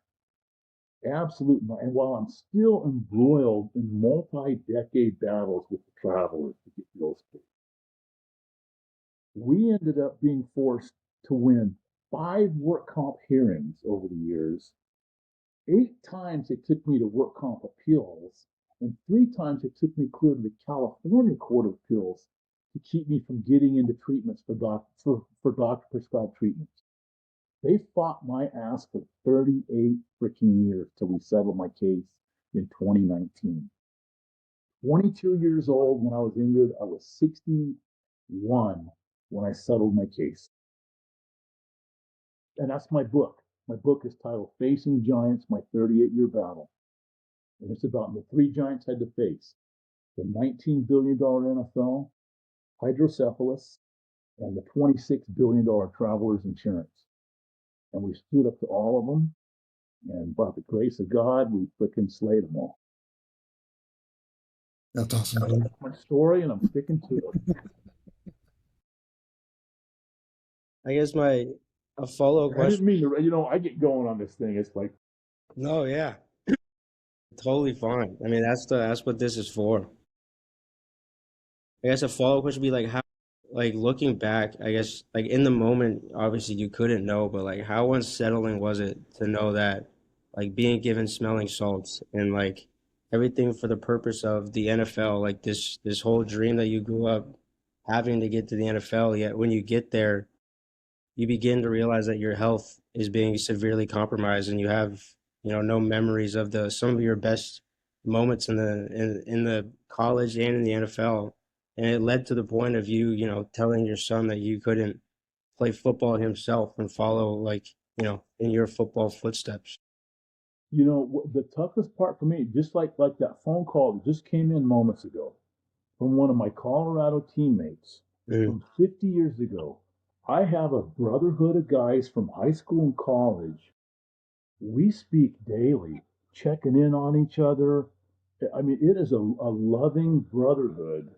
Absolute nightmare. And while I'm still embroiled in multi-decade battles with the travelers to get bills paid, we ended up being forced to win 5 work comp hearings over the years. 8 times it took me to work comp appeals, and 3 times it took me clear to the California Court of Appeals to keep me from getting into treatments for doctor prescribed treatments. They fought my ass for 38 freaking years till we settled my case in 2019. 22 years old when I was injured. I was 61 when I settled my case. And that's my book. My book is titled Facing Giants, My 38-Year Battle. And it's about the 3 giants I had to face. The $19 billion NFL, hydrocephalus, and the $26 billion travelers insurance. And we stood up to all of them. And by the grace of God, we freaking slayed them all. That's awesome. That's my story, and I'm sticking to it. I guess a follow-up I didn't question. mean to, I get going on this thing. It's like, No, yeah, totally fine. I mean, that's what this is for. I guess a follow-up question would be like how, like looking back, I guess like in the moment, obviously you couldn't know, but like how unsettling was it to know that like being given smelling salts and like everything for the purpose of the NFL, like this whole dream that you grew up having to get to the NFL, yet when you get there, you begin to realize that your health is being severely compromised and you have, no memories of the some of your best moments in the college and in the NFL, and it led to the point of you, telling your son that you couldn't play football himself and follow like, in your football footsteps. The toughest part for me, just like that phone call that just came in moments ago from one of my Colorado teammates Mm, from 50 years ago. I have a brotherhood of guys from high school and college. We speak daily, checking in on each other. I mean, it is a loving brotherhood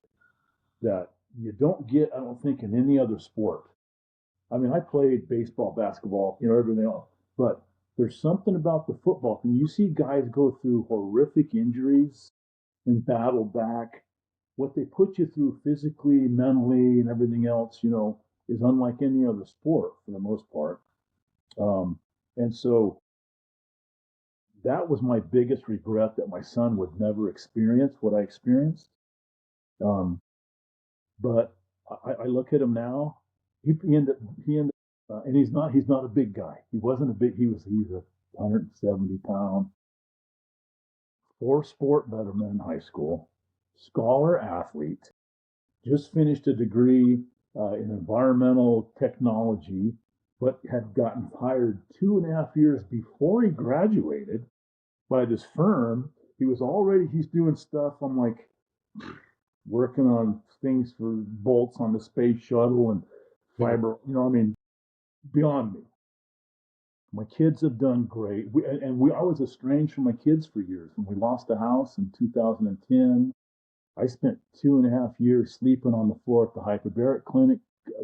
that you don't get, I don't think, in any other sport. I mean, I played baseball, basketball, everything else, but there's something about the football thing. You see guys go through horrific injuries and battle back. What they put you through physically, mentally, and everything else, is unlike any other sport for the most part. And so that was my biggest regret, that my son would never experience what I experienced. Um, but I look at him now. He ended, and he's not a big guy. He wasn't a big. He's a 170 pound, four sport letterman in high school, scholar athlete, just finished a degree in environmental technology, but had gotten hired 2.5 years before he graduated by this firm. He's doing stuff. I'm like, working on things for bolts on the space shuttle and mm, fiber, I mean, beyond me. My kids have done great. I was estranged from my kids for years. When we lost the house in 2010, I spent 2.5 years sleeping on the floor at the hyperbaric clinic.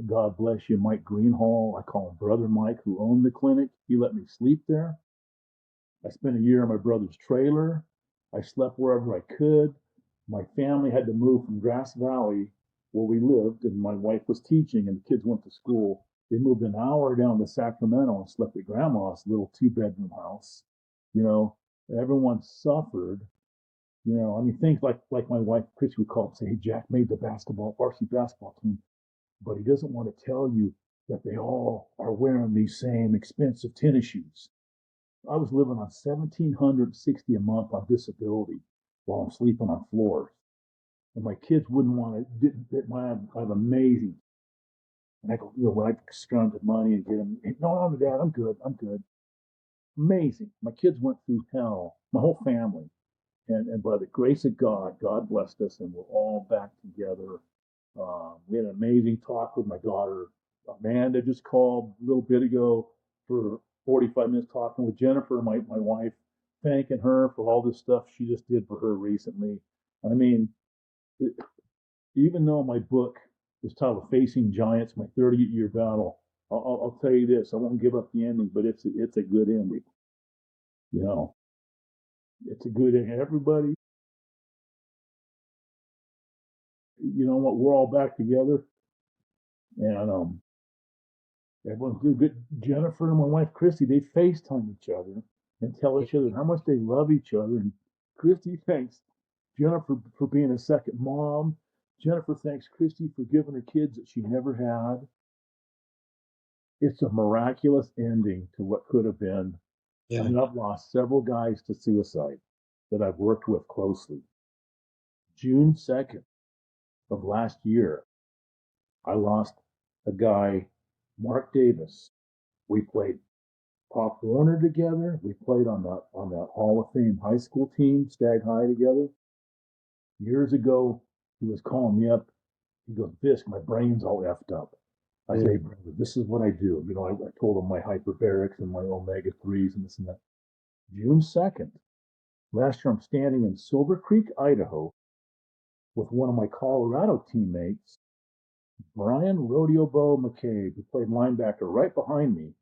God bless you, Mike Greenhall. I call him Brother Mike, who owned the clinic. He let me sleep there. I spent a year in my brother's trailer. I slept wherever I could. My family had to move from Grass Valley, where we lived, and my wife was teaching, and the kids went to school. They moved an hour down to Sacramento and slept at grandma's little 2 bedroom house. You know, everyone suffered. I mean, things like my wife Chris would call and say, "Hey, Jack made the varsity basketball team," but he doesn't want to tell you that they all are wearing these same expensive tennis shoes. I was living on 1,760 a month on disability while I'm sleeping on floors. And my kids wouldn't want to. I'm amazing. And I go, when I scrounged money and get them, no, Dad, I'm good. I'm good. Amazing. My kids went through hell. My whole family. And by the grace of God, God blessed us, and we're all back together. We had an amazing talk with my daughter Amanda, just called a little bit ago for 45 minutes talking with Jennifer, my wife, thanking her for all this stuff she just did for her recently. I mean, it, even though my book is titled "Facing Giants: My 38-Year Battle," I'll tell you this: I won't give up the ending, but it's a good ending. You know, it's a good ending. Everybody, you know what? We're all back together, and everyone's doing good. Jennifer and my wife Christy, they FaceTime each other and tell each other how much they love each other. And Christy thanks Jennifer for being a second mom. Jennifer thanks Christy for giving her kids that she never had. It's a miraculous ending to what could have been. I yeah. mean, I've lost several guys to suicide that I've worked with closely. June 2nd of last year, I lost a guy, Mark Davis. We played Pop Warner together. We played on that Hall of Fame high school team, Stag High together. Years ago, he was calling me up. He goes, "Visk, my brain's all effed up." I say, "Hey, Mm, brother, this is what I do." I told him my hyperbarics and my omega 3s and this and that. June 2nd, last year, I'm standing in Silver Creek, Idaho, with one of my Colorado teammates, Brian Rodeo Bo McCabe, who played linebacker right behind me.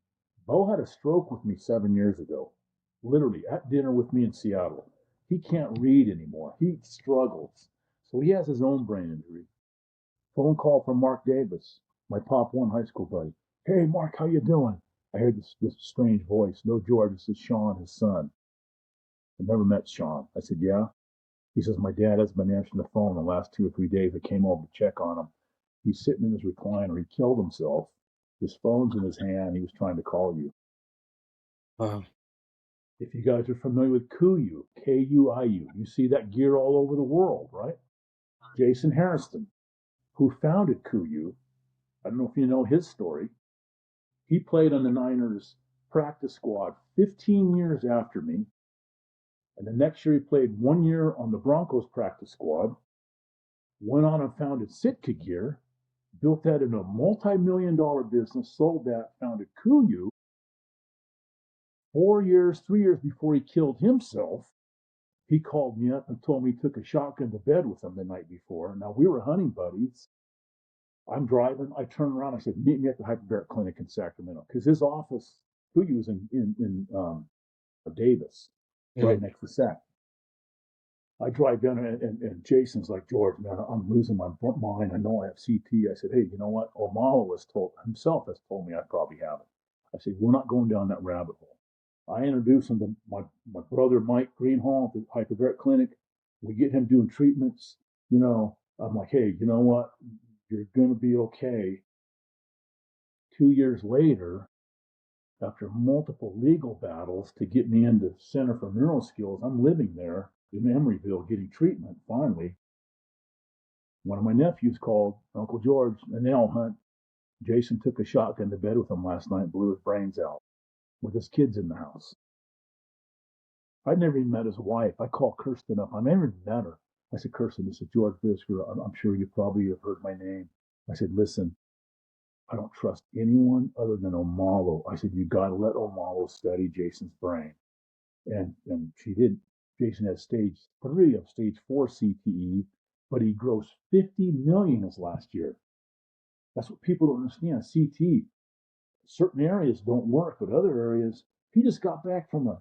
Bo had a stroke with me 7 years ago, literally at dinner with me in Seattle. He can't read anymore. He struggles. So he has his own brain injury. Phone call from Mark Davis, my Pop One high school buddy. "Hey, Mark, how you doing?" I heard this strange voice. "No, George, this is Sean, his son." I never met Sean. I said, "Yeah." He says, "My dad hasn't been answering the phone the last 2 or 3 days. I came over to check on him. He's sitting in his recliner. He killed himself. His phone's in his hand. He was trying to call you." wow. If you guys are familiar with Kuiu, Kuiu, you see that gear all over the world, right? Jason Harrison, who founded Kuiu, I don't know if you know his story. He played on the Niners practice squad 15 years after me. And the next year he played 1 year on the Broncos practice squad, went on and founded Sitka Gear, built that into a multi-million-dollar business, sold that, founded Kuiu. 4 years, 3 years before he killed himself, he called me up and told me he took a shotgun to bed with him the night before. Now, we were hunting buddies. I'm driving. I turn around. I said, meet me at the hyperbaric clinic in Sacramento. Because his office, Kuiu was in Davis, right Mm. next to Sac. I drive down and Jason's like, George, man, I'm losing my mind. I know I have CT. I said, hey, you know what? O'Malley himself has told me I probably have it. I said, we're not going down that rabbit hole. I introduce him to my brother, Mike Greenhall, at the hyperbaric clinic. We get him doing treatments. I'm like, hey, you know what? You're going to be okay. 2 years later, after multiple legal battles to get me into Center for Neural Skills, I'm living there in Emeryville getting treatment. Finally, one of my nephews called Uncle George a nail hunt. Jason took a shotgun to bed with him last night and blew his brains out with his kids in the house. I'd never even met his wife. I called Kirsten up. I never even met her. I said, Kirsten, this is George Visger. I'm sure you probably have heard my name. I said, listen, I don't trust anyone other than O'Malley. I said, you got to let O'Malley study Jason's brain. And she did. Jason had stage 3 of stage 4 CTE, but he grossed 50 million this last year. That's what people don't understand. CT, certain areas don't work, but other areas, he just got back from a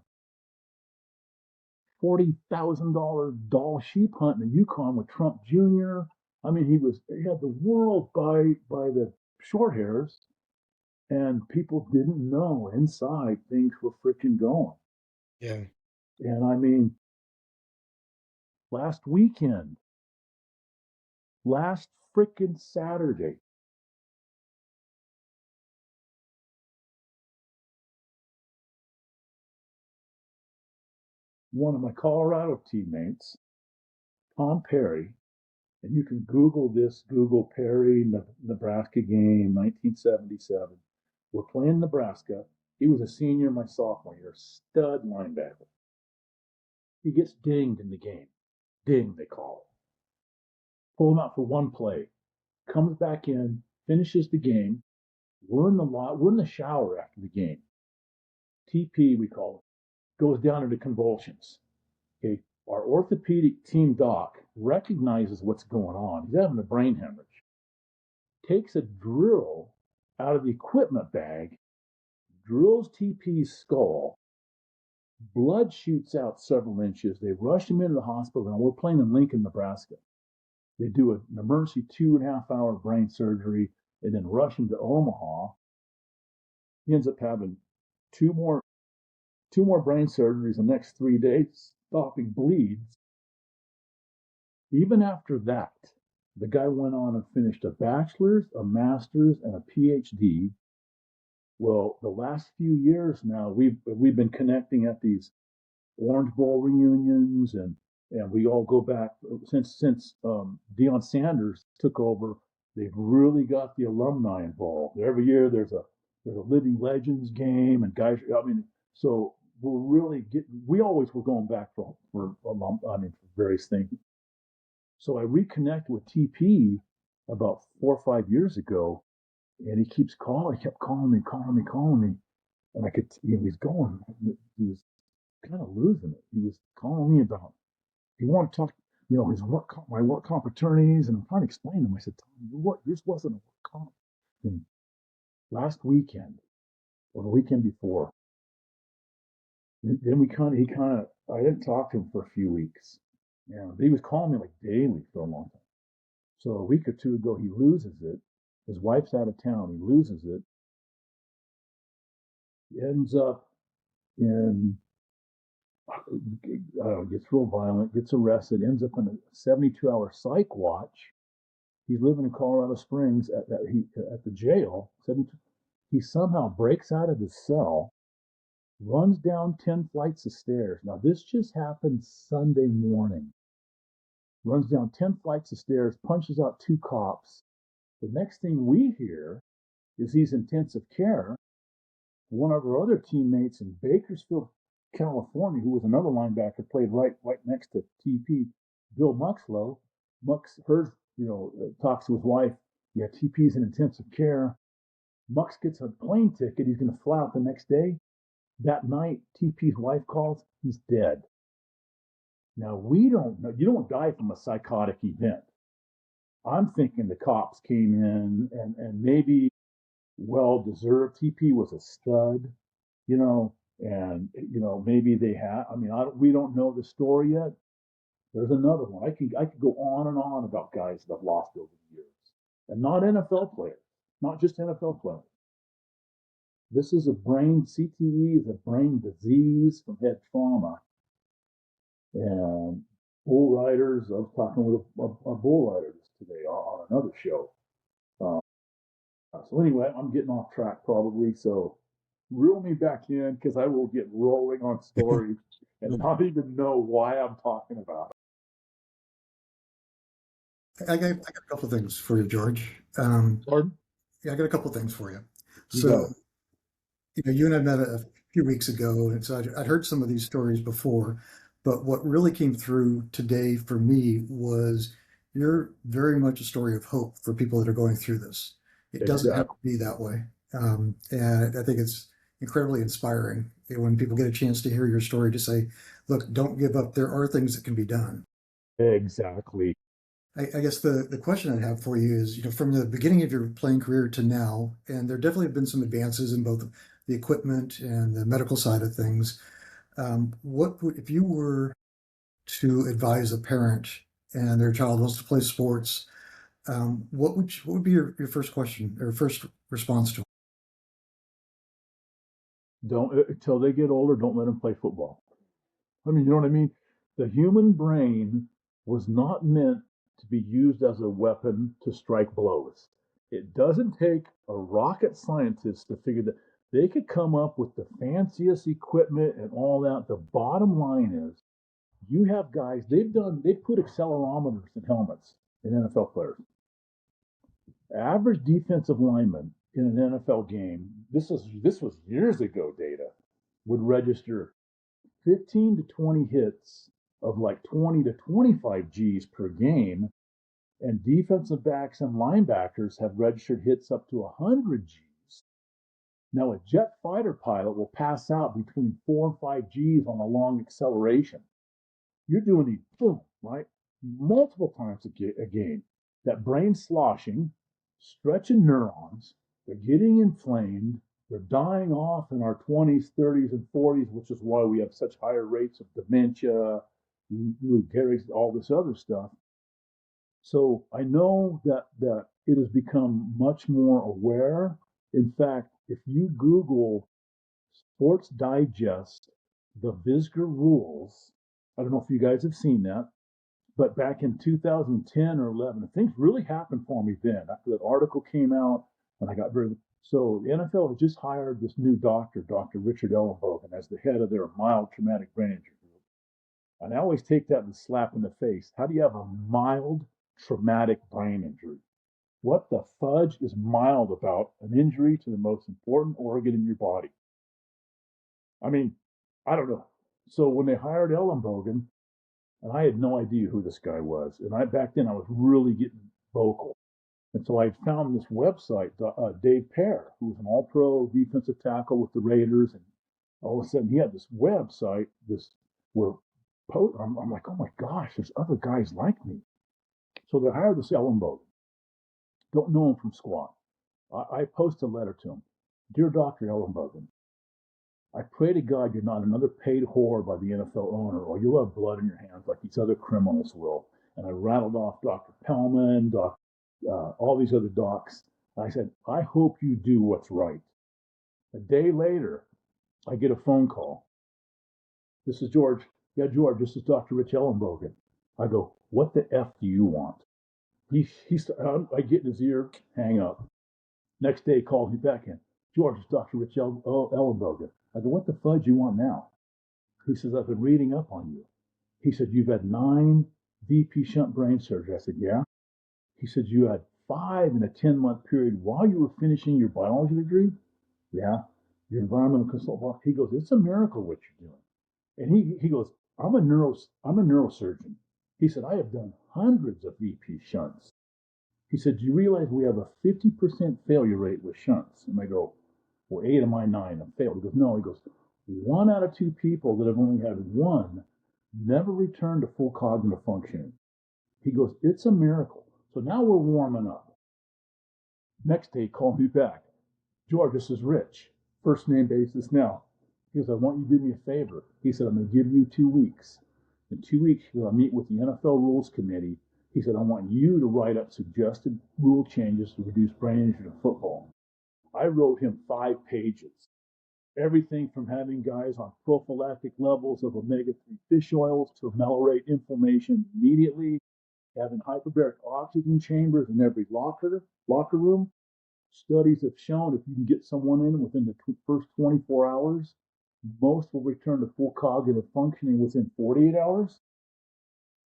$40,000 doll sheep hunt in the Yukon with Trump Jr. I mean, he had the world by the short hairs, and people didn't know inside things were freaking going. Yeah. And I mean, last weekend, last freaking Saturday, one of my Colorado teammates, Tom Perry, and you can Google this, Google Perry, Nebraska game, 1977. We're playing Nebraska. He was a senior my sophomore year, stud linebacker. He gets dinged in the game. Ding, they call it. Pull him out for one play. Comes back in, finishes the game. We're in the shower after the game. TP, we call it, goes down into convulsions. Okay, our orthopedic team doc recognizes what's going on. He's having a brain hemorrhage. Takes a drill out of the equipment bag, drills TP's skull. Blood shoots out several inches. They rush him into the hospital. Now we're playing in Lincoln, Nebraska. They do an emergency 2.5 hour brain surgery and then rush him to Omaha. He ends up having two more two more brain surgeries the next 3 days, stopping bleeds. Even after that, the guy went on and finished a bachelor's, a master's, and a PhD. Well, the last few years now, we've been connecting at these Orange Bowl reunions, and we all go back since Deion Sanders took over. They've really got the alumni involved. Every year there's a living legends game, and guys. I mean, so we're really getting. We always were going back for for various things. So I reconnected with TP about 4 or 5 years ago, and he keeps calling. He kept calling me, and I could. He was going. He was kind of losing it. He was calling me about he wanted to talk, his my work comp attorneys, and I'm trying to explain to him. I said, Tom, yours wasn't a work comp. And last weekend or the weekend before, then I didn't talk to him for a few weeks. He was calling me like daily for a long time. So a week or two ago, he loses it. His wife's out of town. He loses it. He ends up in gets real violent, gets arrested, ends up in a 72-hour psych watch. He's living in Colorado Springs at the jail. He somehow breaks out of his cell, runs down 10 flights of stairs. Now, this just happened Sunday morning. Runs down 10 flights of stairs, punches out 2 cops. The next thing we hear is he's intensive care. One of our other teammates in Bakersfield, California, who was another linebacker, played right next to TP, Bill Muxlow. Mux heard, talks to his wife. Yeah, TP's in intensive care. Mux gets a plane ticket. He's going to fly out the next day. That night, TP's wife calls. He's dead. Now, we don't know. You don't die from a psychotic event. I'm thinking the cops came in and maybe well deserved. TP was a stud, and maybe they had. I mean, we don't know the story yet. There's another one. I could go on and on about guys that I've lost over the years, and not NFL players, not just NFL players. This is a brain CTE is a brain disease from head trauma, and bull riders. I was talking with a bull rider today on another show. Uh, so anyway, I'm getting off track probably. So reel me back in because I will get rolling on stories and not even know why I'm talking about I got a couple of things for you, George. it. Pardon? Yeah, I got a couple of things for you. You got So, it. you and I met a few weeks ago, and so I'd heard some of these stories before, but what really came through today for me was you're very much a story of hope for people that are going through this. It doesn't have to Exactly. be that way. And I think it's incredibly inspiring when people get a chance to hear your story to say, look, don't give up. There are things that can be done. Exactly. I guess the question I have for you is, from the beginning of your playing career to now, and there definitely have been some advances in both the equipment and the medical side of things. What would, if you were to advise a parent and their child wants to play sports, what would be your first question or first response to Don't until they get older. Don't let them play football. I mean, you know what I mean? The human brain was not meant to be used as a weapon to strike blows. It doesn't take a rocket scientist to figure that they could come up with the fanciest equipment and all that. The bottom line is you have guys, they've put accelerometers in helmets in NFL players. Average defensive lineman in an NFL game, this was years ago data, would register 15 to 20 hits of like 20 to 25 G's per game, and defensive backs and linebackers have registered hits up to 100 G's. Now, a jet fighter pilot will pass out between 4 and 5 G's on a long acceleration. You're doing these boom, right? Multiple times a game. That brain sloshing, stretching neurons, they're getting inflamed, they're dying off in our 20s, 30s, and 40s, which is why we have such higher rates of dementia, Lou Gehrig's, all this other stuff. So I know that it has become much more aware. In fact, if you Google Sports Digest, the Visger rules, I don't know if you guys have seen that, but back in 2010 or 11, things really happened for me then. After that article came out, and I got very so the NFL had just hired this new doctor, Dr. Richard Ellenbogen, as the head of their mild traumatic brain injury group. And I always take that and slap in the face. How do you have a mild traumatic brain injury? What the fudge is mild about an injury to the most important organ in your body? I mean, I don't know. So when they hired Ellenbogen, and I had no idea who this guy was, and back then I was really getting vocal, and so I found this website, Dave Pear, who was an All-Pro defensive tackle with the Raiders, and all of a sudden he had this website, this where I'm like, oh my gosh, there's other guys like me. So they hired this Ellenbogen. Don't know him from squat. I post a letter to him, dear Dr. Ellenbogen. I pray to God you're not another paid whore by the NFL owner, or you'll have blood in your hands like these other criminals will. And I rattled off Dr. Pellman, all these other docs. I said, I hope you do what's right. A day later, I get a phone call. This is George. Yeah, George, this is Dr. Rich Ellenbogen. I go, what the F do you want? I get in his ear, hang up. Next day, he calls me back in. George, it's Dr. Rich Ellenbogen. I go, what the fudge you want now? He says, I've been reading up on you. He said, you've had 9 VP shunt brain surgery. I said, yeah. He said, you had 5 in a 10-month period while you were finishing your biology degree. Yeah. Your environmental consultant. He goes, it's a miracle what you're doing. And he goes, I'm a neurosurgeon. He said, I have done hundreds of VP shunts. He said, do you realize we have a 50% failure rate with shunts? And I go, well, 8 of my 9 have failed. He goes, no. He goes, 1 out of 2 people that have only had 1 never returned to full cognitive functioning. He goes, it's a miracle. So now we're warming up. Next day, he called me back. George, this is Rich. First name basis now. He goes, I want you to do me a favor. He said, I'm going to give you 2 weeks. In 2 weeks, I'll meet with the NFL Rules Committee. He said, I want you to write up suggested rule changes to reduce brain injury in football. I wrote him 5 pages. Everything from having guys on prophylactic levels of omega-3 fish oils to ameliorate inflammation immediately, having hyperbaric oxygen chambers in every locker room. Studies have shown if you can get someone in within the first 24 hours, most will return to full cognitive functioning within 48 hours.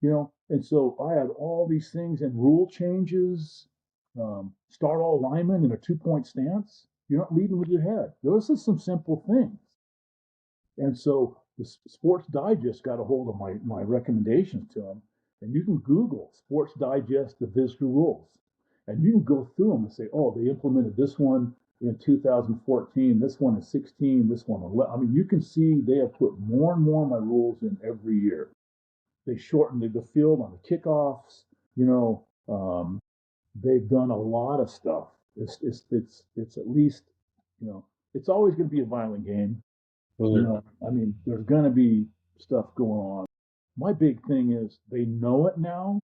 And so I had all these things and rule changes, start all linemen in a 2-point stance. You're not leading with your head. Those are some simple things. And so the Sports Digest got a hold of my recommendations to them. And you can Google Sports Digest, the Visger rules. And you can go through them and say, oh, they implemented this one in 2014, this one in 16, this one in 11. I mean, you can see they have put more and more of my rules in every year. They shortened the field on the kickoffs. They've done a lot of stuff. It's at least, it's always going to be a violent game. I mean, there's going to be stuff going on. My big thing is they know it now,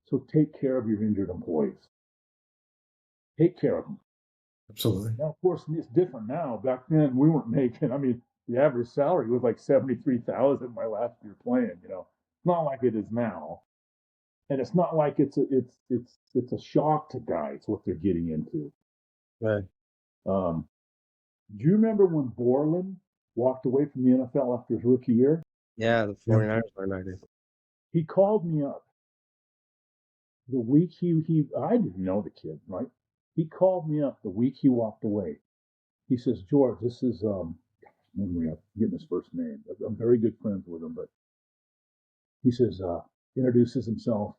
so take care of your injured employees. Take care of them. Absolutely. Now, of course, it's different now. Back then, we weren't making. I mean, the average salary was like 73,000 my last year playing. It's not like it is now, and it's not like it's a shock to guys what they're getting into. Right. Do you remember when Borland walked away from the NFL after his rookie year? Yeah, the 49ers were like this. He called me up the week I didn't know the kid, right? He called me up the week he walked away. He says, George, this is I'm getting his first name. I'm very good friends with him, but he says, introduces himself,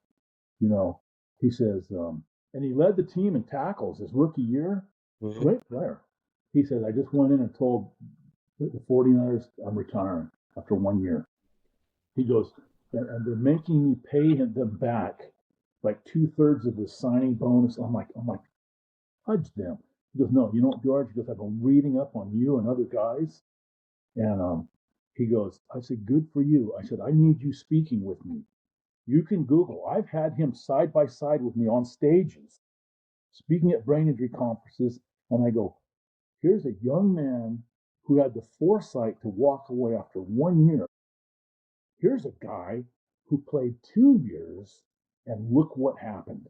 he says, and he led the team in tackles his rookie year. Mm-hmm. Great player. He says, I just went in and told the 49ers I'm retiring after 1 year. He goes, and they're making me pay them back like 2/3 of his signing bonus. I'm like, fudge them. He goes, no, you know what, George? He goes, I've been reading up on you and other guys. And he goes, I said, good for you. I said, I need you speaking with me. You can Google. I've had him side by side with me on stages, speaking at brain injury conferences. And I go, here's a young man who had the foresight to walk away after 1 year. Here's a guy who played 2 years, and look what happened.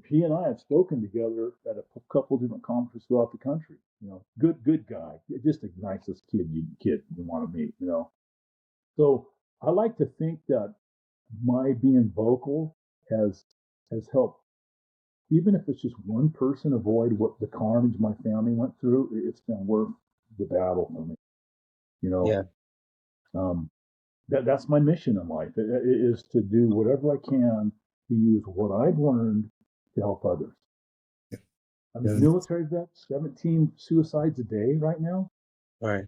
He and I have spoken together at a couple different conferences throughout the country. Good guy, just the nicest kid you want to meet. So I like to think that my being vocal has helped, even if it's just one person avoid what the carnage my family went through. It's been worth the battle for me. Yeah. That's my mission in life. It is to do whatever I can to use what I've learned to help others. I'm a military vet, 17 suicides a day right now. Right.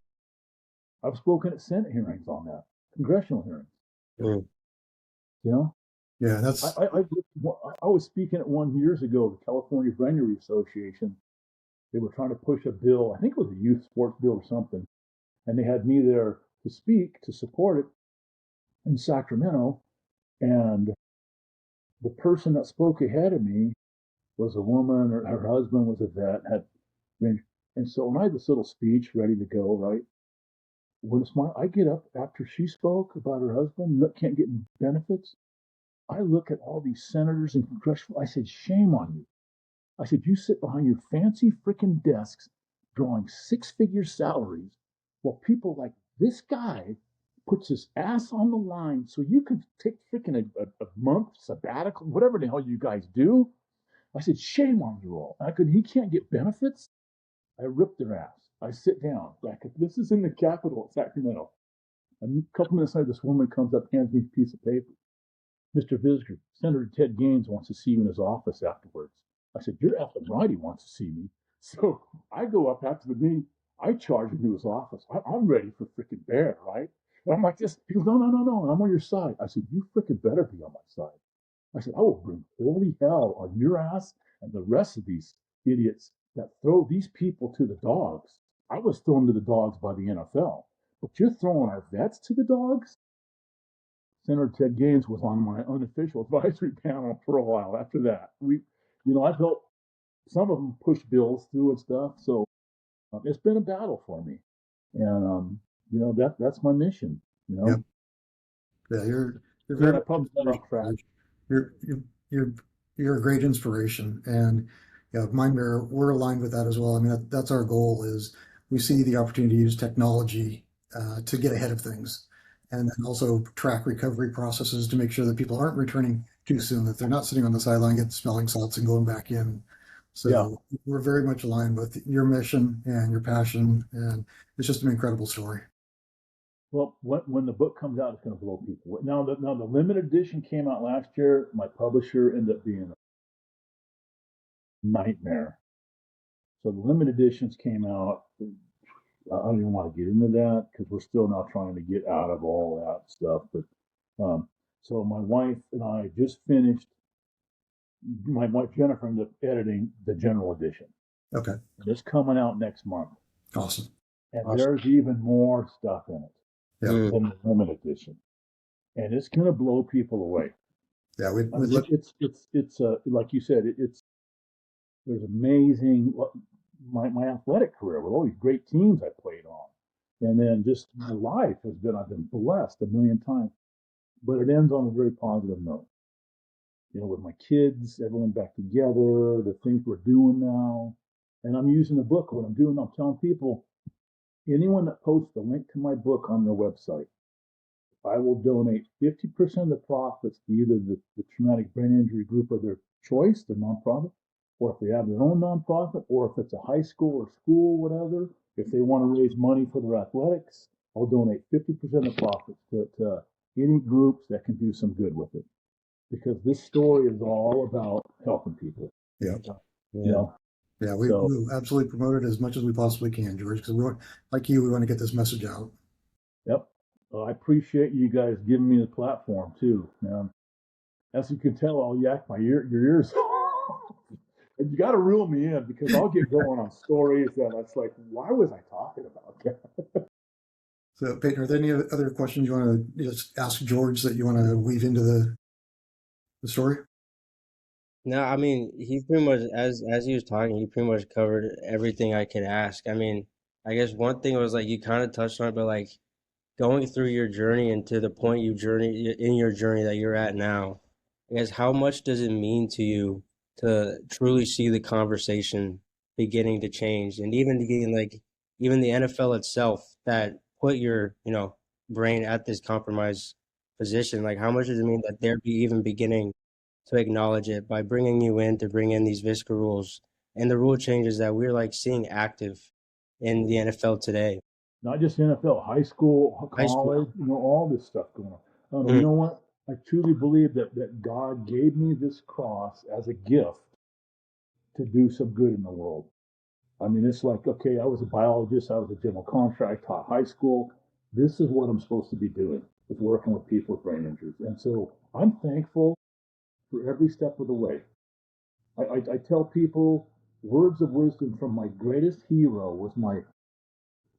I've spoken at Senate hearings on that, congressional hearings. Yeah, that's. I was speaking at one years ago, the California Brain Injury Association. They were trying to push a bill. I think it was a youth sports bill or something, and they had me there to speak to support it in Sacramento. And the person that spoke ahead of me was a woman, or her husband was a vet, and so when I had this little speech ready to go, right, when I get up after she spoke about her husband can't get benefits, I look at all these senators and congressional. I said, shame on you. I said, you sit behind your fancy freaking desks drawing six-figure salaries while people like this guy puts his ass on the line so you could take freaking a month sabbatical, whatever the hell you guys do. I said, shame on you all. He can't get benefits. I ripped their ass. I sit down. Like, this is in the capital of Sacramento. A couple minutes later, this woman comes up, hands me a piece of paper. Mr. Visger, Senator Ted Gaines wants to see you in his office afterwards. I said, you're effing right, he wants to see me. So I go up after the meeting. I charge him to his office. I'm ready for freaking bear, right? And I'm like this. He goes, no, no, no, no. I'm on your side. I said, you freaking better be on my side. I said, I will bring holy hell on your ass and the rest of these idiots that throw these people to the dogs. I was thrown to the dogs by the NFL, but you're throwing our vets to the dogs? Senator Ted Gaines was on my unofficial advisory panel for a while after that. I've helped some of them push bills through and stuff. So it's been a battle for me. And, that's my mission, Yep. Yeah, you're Man, very I probably got off track. you're you're you're you're a great inspiration, and yeah, Mind Mirror, we're aligned with that as well. I mean, that's our goal. Is we see the opportunity to use technology to get ahead of things, and then also track recovery processes to make sure that people aren't returning too soon, that they're not sitting on the sideline getting smelling salts and going back in. Yeah. So we're very much aligned with your mission and your passion, and it's just an incredible story. Well, when the book comes out, it's going to blow people. Now the limited edition came out last year. My publisher ended up being a nightmare. So the limited editions came out. I don't even want to get into that because we're still now trying to get out of all that stuff. But so my wife and I just finished. My wife Jennifer ended up editing the general edition. Okay, And it's coming out next month. awesome. And Awesome. there's even more stuff in it Yeah. than the limited edition, and it's going to blow people away. Yeah, we I mean, look. it's like you said, there's amazing my athletic career with all these great teams I played on, and then just my life I've been blessed a million times, but it ends on a very positive note. With my kids, everyone back together, the things we're doing now, and I'm using the book. What I'm doing, I'm telling people, anyone that posts a link to my book on their website, I will donate 50% of the profits to either the traumatic brain injury group of their choice, the nonprofit, or if they have their own nonprofit, or if it's a high school or school, whatever, if they want to raise money for their athletics, I'll donate 50% of the profits to any groups that can do some good with it. Because this story is all about helping people. Yeah. Yeah, we absolutely promote it as much as we possibly can, George, because we want, like you, we want to get this message out. Yep. I appreciate you guys giving me the platform too, man. As you can tell, I'll yak your ears off. And you got to reel me in because I'll get going on stories that it's like, why was I talking about that? So, Peyton, are there any other questions you want to just ask George that you want to weave into the story? No, I mean, he pretty much, as he was talking, he pretty much covered everything I could ask. I mean, I guess one thing was like you kind of touched on it, but like going through your journey and to the point in your journey that you're at now, I guess how much does it mean to you to truly see the conversation beginning to change, and even getting like even the NFL itself that put your brain at this compromised position, like how much does it mean that they're even beginning to acknowledge it by bringing you in to bring in these Visca rules and the rule changes that we're like seeing active in the NFL today? Not just NFL, high school, High school. college, all this stuff going on. Mm. You know what? I truly believe that God gave me this cross as a gift to do some good in the world. I mean, it's like, okay, I was a biologist, I was a general contract, taught high school. This is what I'm supposed to be doing, is working with people with brain injuries. And so I'm thankful for every step of the way. I tell people words of wisdom from my greatest hero was my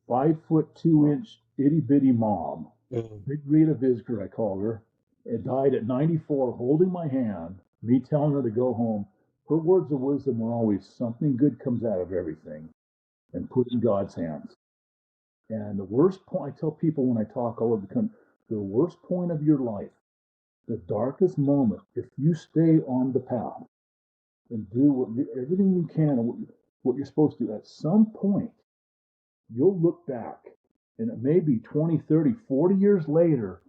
5'2" itty bitty mom, Big Rita Visger, I call her. It died at 94, holding my hand, me telling her to go home. Her words of wisdom were always something good comes out of everything and put in God's hands. And the worst point, I tell people when I talk all over the country, the worst point of your life, the darkest moment, if you stay on the path and do everything you can and what you're supposed to do, at some point, you'll look back and it may be 20, 30, 40 years later,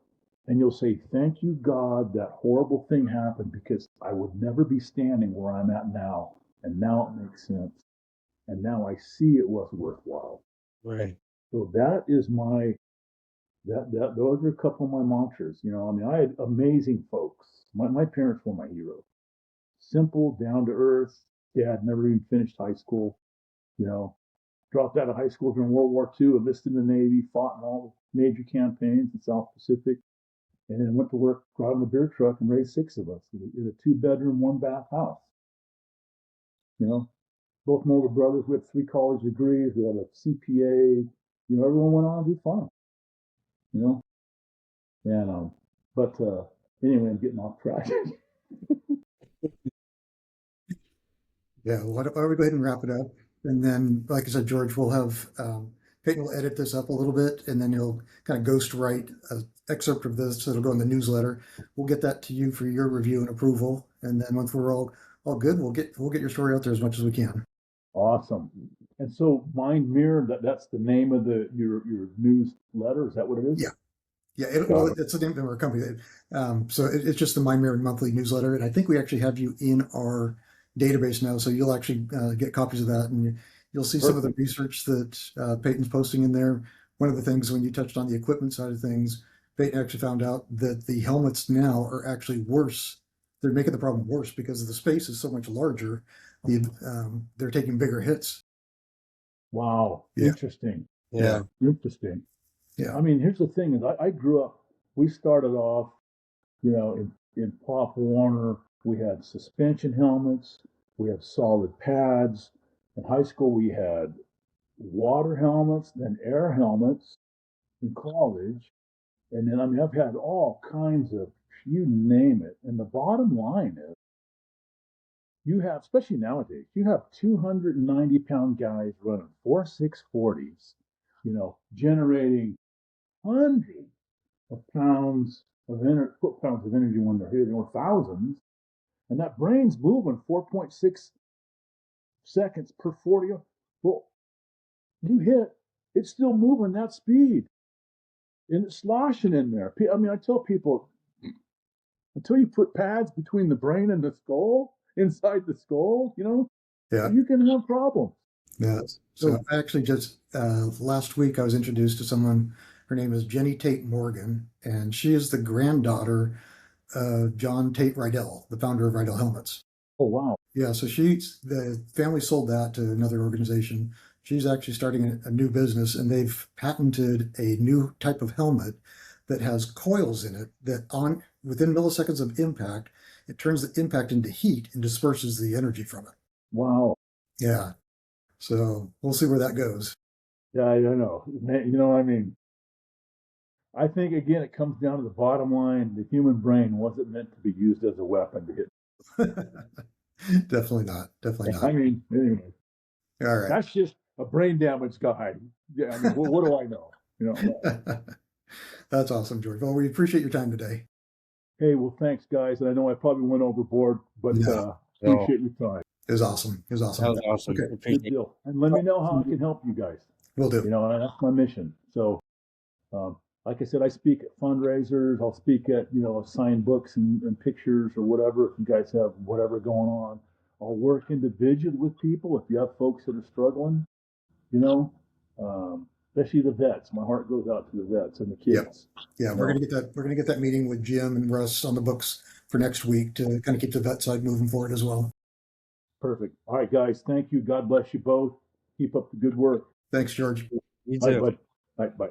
and you'll say, thank you, God, that horrible thing happened because I would never be standing where I'm at now. And now it makes sense. And now I see it was worthwhile. Right. So that is those are a couple of my mantras. I mean, I had amazing folks. My parents were my heroes. Simple, down to earth. Dad never even finished high school. You know, dropped out of high school during World War II, enlisted in the Navy, fought in all the major campaigns in South Pacific, and then went to work driving a beer truck and raised 6 of us in a 2-bedroom, 1-bath house. Both my older brothers with 3 college degrees. We had a CPA. Everyone went on to do fine. You know, and but anyway, I'm getting off track. Yeah, why don't we go ahead and wrap it up? And then, like I said, George, we'll have Peyton will edit this up a little bit, and then he'll kind of ghost write an excerpt of this. So it'll go in the newsletter. We'll get that to you for your review and approval. And then once we're all good, we'll get your story out there as much as we can. Awesome. And so, Mind Mirror, that's the name of your newsletter. Is that what it is? Yeah. Yeah, it's the name of our company. So it's just the Mind Mirror monthly newsletter, and I think we actually have you in our database now, so you'll actually get copies of that, and you'll see some of the research that Peyton's posting in there. One of the things when you touched on the equipment side of things, Peyton actually found out that the helmets now are actually worse. They're making the problem worse because the space is so much larger. They're taking bigger hits. Wow. Yeah. Interesting. Yeah. Interesting. Yeah. I mean, here's the thing: is I grew up. We started off, in Pop Warner. We had suspension helmets. We had solid pads. In high school, we had water helmets, then air helmets. In college, and then I've had all kinds of, you name it. And the bottom line is, you have, especially nowadays, you have 290-pound guys running 4.640s, generating hundreds of foot-pounds of energy when they're hitting, or thousands, and that brain's moving 4.6 seconds per 40. Well, you hit, it's still moving that speed, and it's sloshing in there. I mean, I tell people, until you put pads between the brain and the skull, inside the skull, Yeah. you can have problems. Yeah. So I actually just last week I was introduced to someone. Her name is Jenny Tate Morgan, and she is the granddaughter of John Tate Rydell, the founder of Rydell Helmets. Oh, wow. Yeah, so the family sold that to another organization. She's actually starting a new business, and they've patented a new type of helmet that has coils in it that within milliseconds of impact, it turns the impact into heat and disperses the energy from it. Wow. Yeah. So we'll see where that goes. Yeah, I don't know. I mean, I think, again, it comes down to the bottom line. The human brain wasn't meant to be used as a weapon to hit. Definitely not. Definitely not. I mean, anyway. All right. That's just a brain damaged guy. Yeah, I mean, what do I know? That's awesome, George. Well, we appreciate your time today. Hey, well, thanks, guys. And I know I probably went overboard, but appreciate your time. It was awesome. It was awesome. That was awesome. Okay. Good deal. And let me know how I can help you guys. Will do. That's my mission. So, like I said, I speak at fundraisers. I'll speak at, signed books and pictures or whatever. If you guys have whatever going on, I'll work individually with people. If you have folks that are struggling, especially the vets. My heart goes out to the vets and the kids. Yeah, we're gonna get that meeting with Jim and Russ on the books for next week to kind of keep the vet side moving forward as well. Perfect. All right, guys. Thank you. God bless you both. Keep up the good work. Thanks, George. You All right, too. bud. All right, bye.